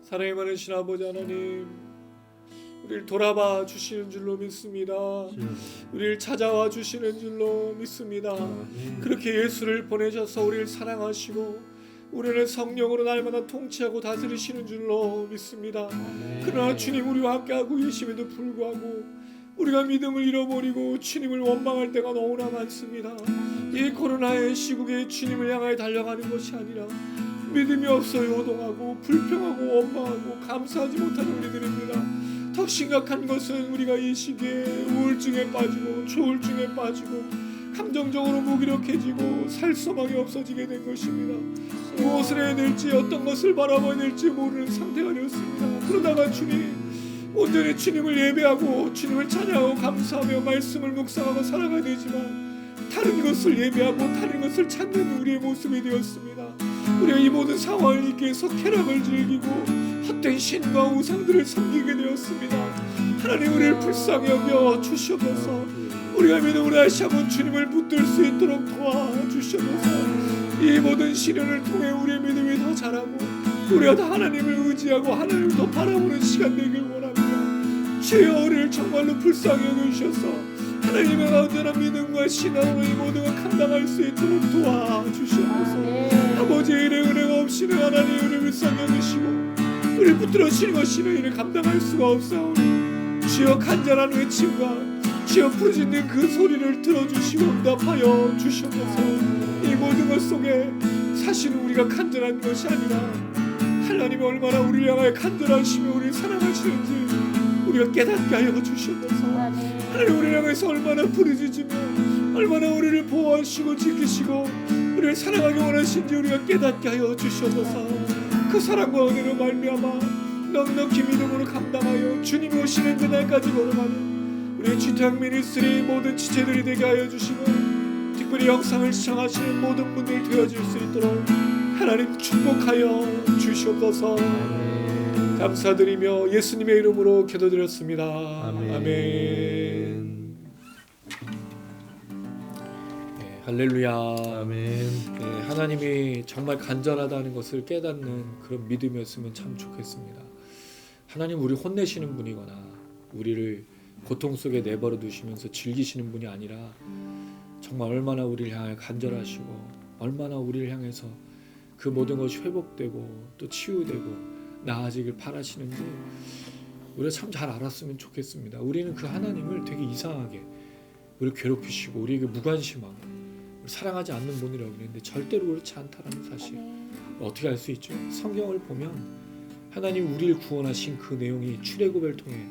사랑이 많으신 아버지 하나님 우리를 돌아봐 주시는 줄로 믿습니다. 우리를 찾아와 주시는 줄로 믿습니다. 그렇게 예수를 보내셔서 우리를 사랑하시고 우리를 성령으로 날마다 통치하고 다스리시는 줄로 믿습니다. 그러나 주님 우리와 함께하고 계심에도 불구하고 우리가 믿음을 잃어버리고 주님을 원망할 때가 너무나 많습니다. 이 코로나의 시국에 주님을 향하여 달려가는 것이 아니라 믿음이 없어 요동하고 불평하고 원망하고 감사하지 못하는 우리들입니다. 더 더 심각한 것은 우리가 이 시기에 우울증에 빠지고 조울증에 빠지고 감정적으로 무기력해지고 살소망이 없어지게 된 것입니다. 무엇을 해야 될지 어떤 것을 바라봐야 될지 모르는 상태가 되었습니다. 그러다가 주님 온전히 주님을 예배하고 주님을 찬양하고 감사하며 말씀을 묵상하고 살아가야 되지만 다른 것을 예배하고 다른 것을 찾는 우리의 모습이 되었습니다. 우리가 이 모든 상황을 잊기 위해서 쾌락을 즐기고 헛된 신과 우상들을 섬기게 되었습니다. 하나님 우리를 불쌍히 여겨 주시옵소서. 우리가 믿음으로 다시 한번 주님을 붙들 수 있도록 도와주시옵소서. 이 모든 시련을 통해 우리의 믿음이 더 자라고 우리가 더 하나님을 의지하고 하나님을 더 바라보는 시간 되길 원합니다. 주여 우리를 정말로 불쌍히 여겨주셔서 하나님의 온전한 믿음과 신앙으로 이 모든 걸 감당할 수 있도록 도와주시옵소서. 아버지의 일의 은혜가 없이는 하나님 우리를 불쌍히 여기시고 우리를 붙들어 주시는 것이는 이를 감당할 수가 없사오니 주여 간절한 외침과 주여 부르짖는 그 소리를 들어주시고 응답하여 주시옵소서. 이 모든 것 속에 사실은 우리가 간절한 것이 아니라 하나님이 얼마나 우리를 향하여 간절하시며 우리를 사랑하시는지 우리가 깨닫게 하여 주시옵소서. 하나님 우리를 향해서 얼마나 부르짖으며 얼마나 우리를 보호하시고 지키시고 우리를 사랑하기 원하시는지 우리가 깨닫게 하여 주시옵소서. 그 사랑과 은혜로 말미암아 넉넉히 믿음으로 감당하여 주님이 오시는 그날까지 걸어가는 우리 주택 미니스트리 모든 지체들이 되게 하여 주시고 특별히 영상을 시청하시는 모든 분들 되어질 수 있도록 하나님 축복하여 주시옵소서. 감사드리며 예수님의 이름으로 기도드렸습니다. 아멘. 네, 할렐루야. 아멘. 네, 하나님이 정말 간절하다는 것을 깨닫는 그런 믿음이었으면 참 좋겠습니다. 하나님 우리 혼내시는 분이거나 우리를 고통 속에 내버려 두시면서 즐기시는 분이 아니라 정말 얼마나 우리를 향해 간절하시고 얼마나 우리를 향해서 그 모든 것이 회복되고 또 치유되고 나아지길 바라시는지 우리가 참 잘 알았으면 좋겠습니다. 우리는 그 하나님을 되게 이상하게 우리를 괴롭히시고 우리에게 무관심하고 사랑하지 않는 분이라고 했는데 절대로 그렇지 않다는 사실 어떻게 알 수 있죠? 성경을 보면 하나님 우리를 구원하신 그 내용이 출애굽을 통해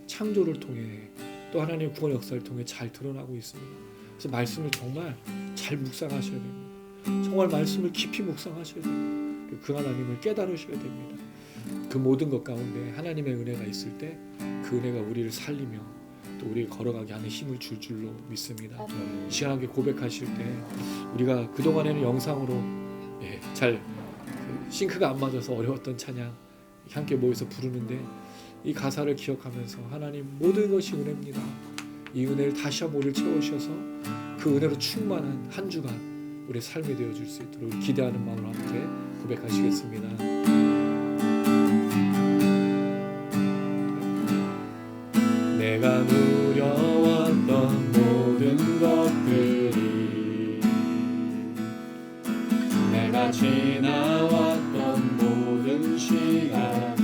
창조를 통해 또 하나님의 구원 역사를 통해 잘 드러나고 있습니다. 그래서 말씀을 정말 잘 묵상하셔야 됩니다. 정말 말씀을 깊이 묵상하셔야 됩니다. 그 하나님을 깨달으셔야 됩니다. 그 모든 것 가운데 하나님의 은혜가 있을 때 그 은혜가 우리를 살리며 또 우리를 걸어가게 하는 힘을 줄 줄로 믿습니다. 시원하게 고백하실 때 우리가 그동안에는 영상으로 잘 싱크가 안 맞아서 어려웠던 찬양 함께 모여서 부르는데 이 가사를 기억하면서 하나님 모든 것이 은혜입니다. 이 은혜를 다시 한번 우리를 채우셔서 그 은혜로 충만한 한 주간 우리의 삶이 되어줄 수 있도록 기대하는 마음으로 함께 고백하시겠습니다. 내가 누려왔던 모든 것들이 내가 지나왔던 모든 시간이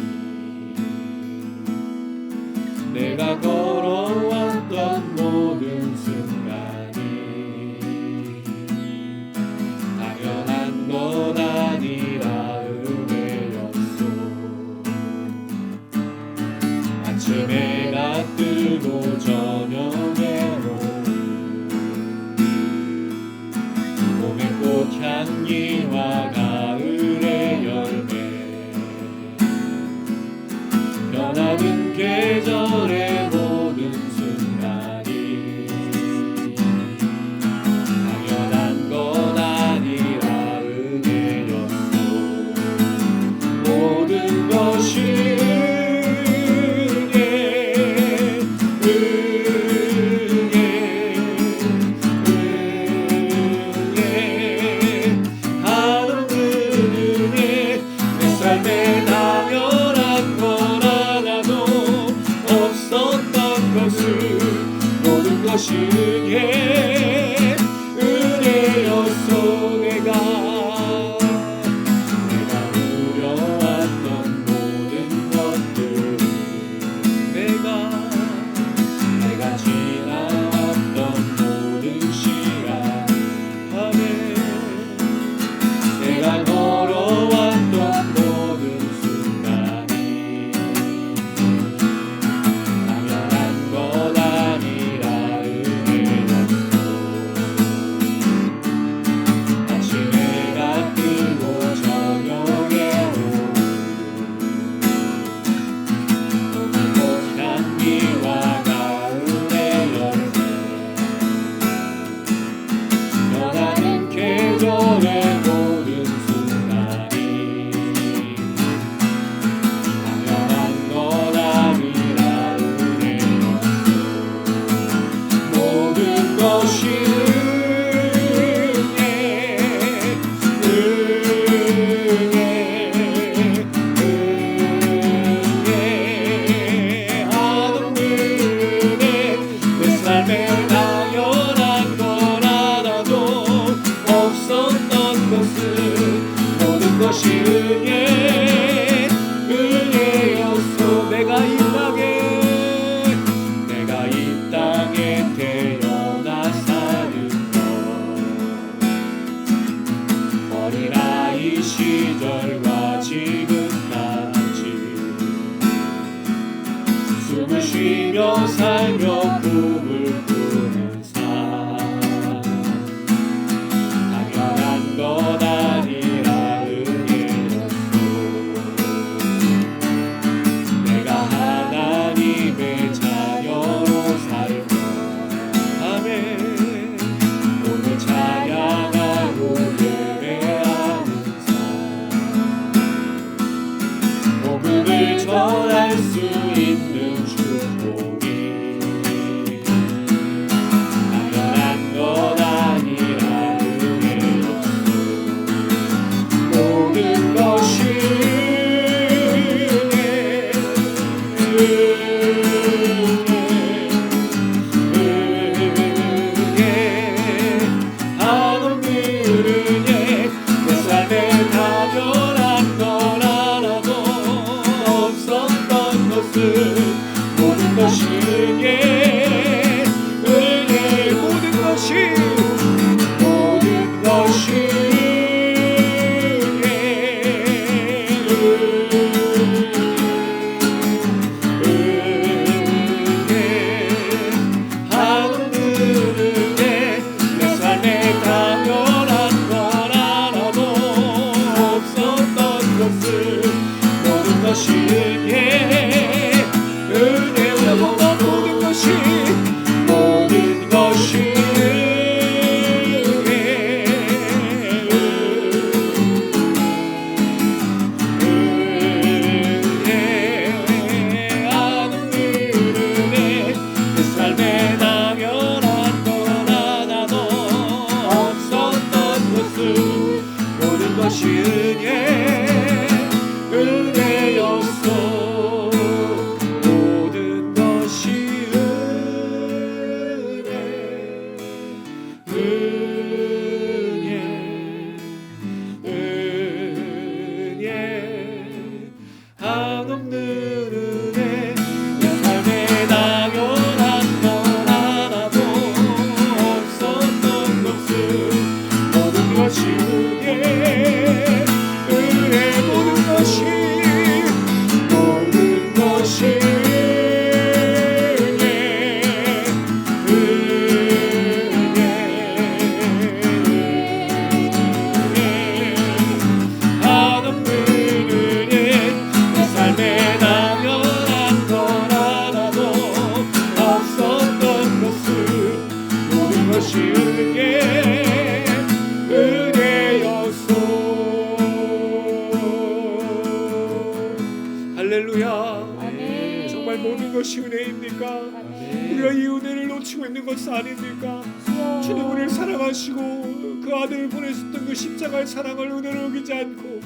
내가 걸어왔던 모든 순간이 당연한 건 아니라 은혜였소. 아침에 해가 뜨고 저녁에 봄의 꽃향기와 가을의 열매 변하는 계절의 모든 순간이 당연한 건 아니라 은혜였소. 모든 것이 은혜 은혜였소. 내가 누려왔던 모든 것들 내가 지나왔던 모든 시간 아멘. 내가 걸어왔던 모든 순간이 숨을 쉬며 살며 꿈을 꾸는 삶 당연한 것 아니라 은혜였소. 내가 하나님의 자녀로 살고 아멘 오늘 찬양하고 예배하는 삶 복음을 전할 수 있는 축복이 당연한 것 아니라 은혜였소. 모든 것이 한없는 은혜 내 삶에 당연한 걸 알아도 없었던 것을 모든 것이 은혜 은혜 모든 것이 것이 은혜 은혜 모든 것이 모든 것이 은혜 아는 은혜 내 삶에 당연한 건 하나도 없었던 것을 모든 것이 은혜 은혜였소. 모든 것이 은혜 한없는 은혜 내 삶에 당연한 건 하나도 없었던 것을 모든 것이 은혜 은혜 모든 것이 할렐루야. 아멘. 정말 모든 것이 은혜입니까? 아멘. 우리가 이 은혜를 놓치고 있는 것은 아닙니까? 주님 우리를 사랑하시고 그 아들을 보내셨던 그 십자가의 사랑을 은혜로 여기지 않고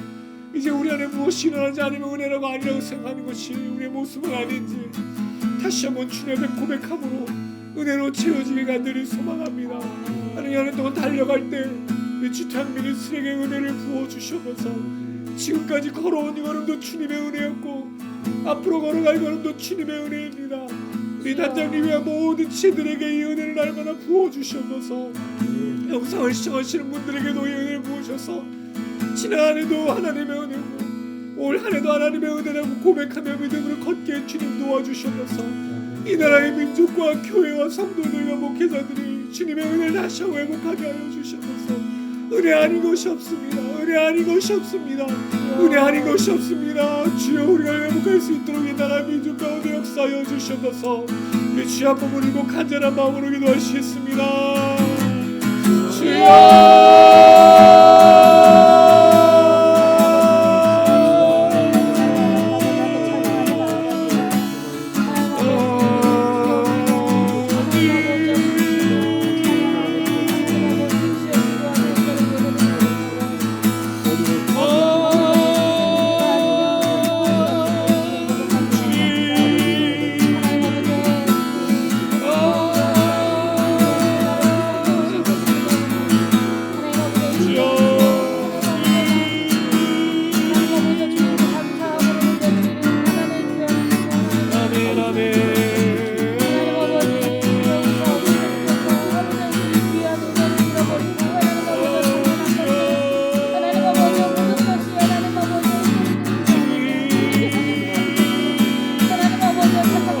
이제 우리 안에 무엇이 일어나지 않으면 은혜라고 아니라고 생각하는 것이 우리의 모습은 아닌지 다시 한번 주님 앞에 고백함으로 은혜로 채워지기가 간절히 소망합니다. 하나님 하는 동안 달려갈 때 우리 주탄 미니스트에게 은혜를 부어주셔서 지금까지 걸어온 이 걸음도 주님의 은혜였고 앞으로 걸어갈 걸음도 주님의 은혜입니다. 우리 단장님과 모든 지체들에게 이 은혜를 날마다 부어주셔서 영상을 시청하시는 분들에게도 이 은혜를 부으셔서 지난 한 해도 하나님의 은혜고 올 한 해도 하나님의 은혜라고 고백하며 믿음으로 걷게 주님 도와주셔서 이 나라의 민족과 교회와 성도들과 목회자들이 주님의 은혜를 다시 한번 회복하게 하여 주셔서 은혜 아닌 것이 없습니다. 은혜 아닌 것이 없습니다. 은혜 아닌 것이 없습니다. 주여 우리가 회복할 수 있도록 이 나라 민족 가운데 역사하여 주셔서 우리 주여 한번 부르고 간절한 마음으로 기도하시겠습니다. 하나님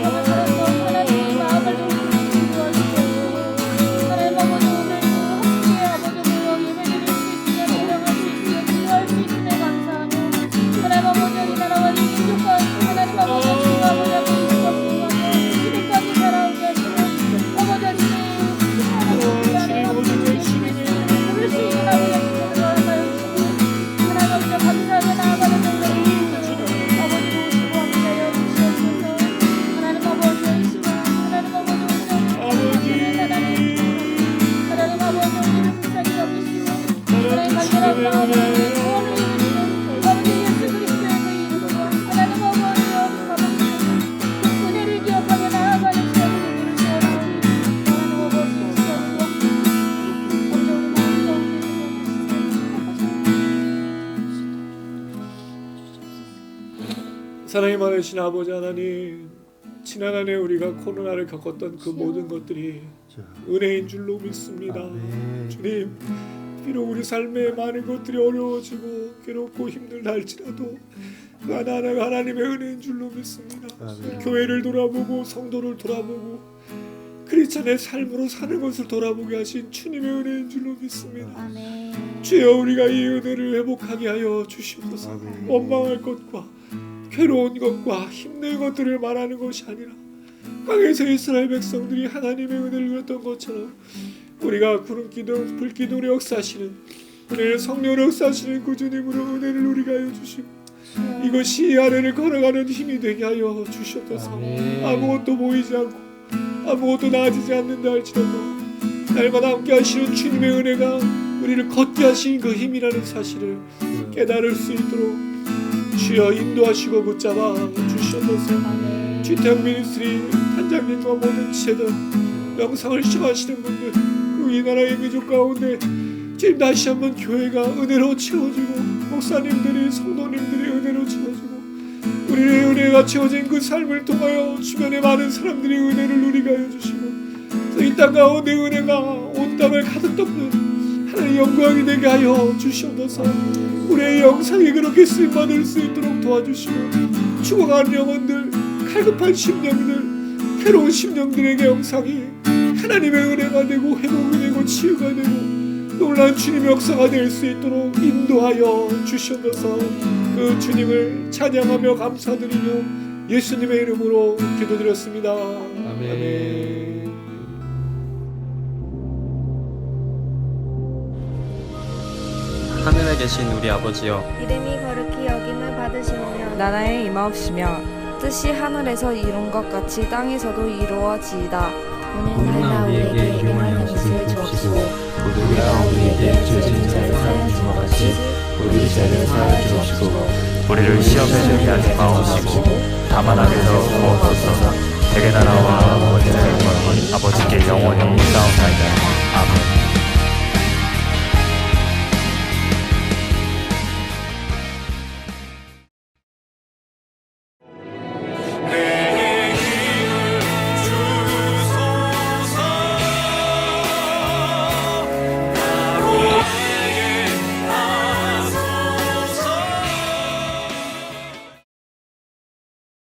아버지 전능하신 아버지 하나님, 지난 한 해 우리가 코로나를 겪었던 그 모든 것들이 은혜인 줄로 믿습니다. 주님, 비록 우리 삶에 많은 것들이 어려워지고 괴롭고 힘들다 할지라도 그 하나하나가 하나님의 은혜인 줄로 믿습니다. 교회를 돌아보고 성도를 돌아보고 크리스찬의 삶으로 사는 것을 돌아보게 하신 주님의 은혜인 줄로 믿습니다. 아멘. 주여, 우리가 이 은혜를 회복하게 하여 주시옵소서. 원망할 것과 괴로운 것과 힘든 것들을 말하는 것이 아니라 광야에서 이스라엘 백성들이 하나님의 은혜를 누렸던 것처럼 우리가 구름 기둥 불 기둥으로 역사하시는 은혜를 성령으로 역사하시는 그 주님으로 은혜를 누리게 하여 주시고 이것이 이 아래를 걸어가는 힘이 되게 하여 주시옵소서. 아무것도 보이지 않고 아무것도 나아지지 않는다 할지라도 날마다 함께 하시는 주님의 은혜가 우리를 걷게 하신 그 힘이라는 사실을 깨달을 수 있도록 주여 인도하시고 붙잡아 주시옵소서. 주태영 미니스트리 단장님과 모든 지체들, 영상을 시청하시는 분들, 그 이 나라의 민족 가운데 지금 다시 한번 교회가 은혜로 채워지고 목사님들이 성도님들이 은혜로 채워지고 우리의 은혜가 채워진 그 삶을 통하여 주변의 많은 사람들이 은혜를 누리게 하여 주시고 이 땅 가운데 은혜가 온 땅을 가득 덮는 하나님의 영광이 되게 하여 주시옵소서. 우리의 영상이 그렇게 쓰임받을 수 있도록 도와주시고 죽어가는 영혼들, 갈급한 심령들, 괴로운 심령들에게 영상이 하나님의 은혜가 되고 회복이 되고 치유가 되고 놀라운 주님의 역사가 될 수 있도록 인도하여 주시옵소서. 그 주님을 찬양하며 감사드리며 예수님의 이름으로 기도드렸습니다. 아멘. 하늘에 계신 우리 아버지여, 이름이 거룩히 여김을 받으시오며 나라에 임하옵시며 뜻이 하늘에서 이룬 것 같이 땅에서도 이루어지이다. 오늘날 우리에게 일용할 양식을 주옵시고 우리가 우리에게 죄 지은 자를 사하여 준 것 같이 우리 죄를 사하여 주옵시고 우리를 시험에 들게 하지 마옵시고 다만 악에서 구하옵소서. 대개 나라와 원죄와 영광이 아버지께 영원히 있사옵나이다. 아멘.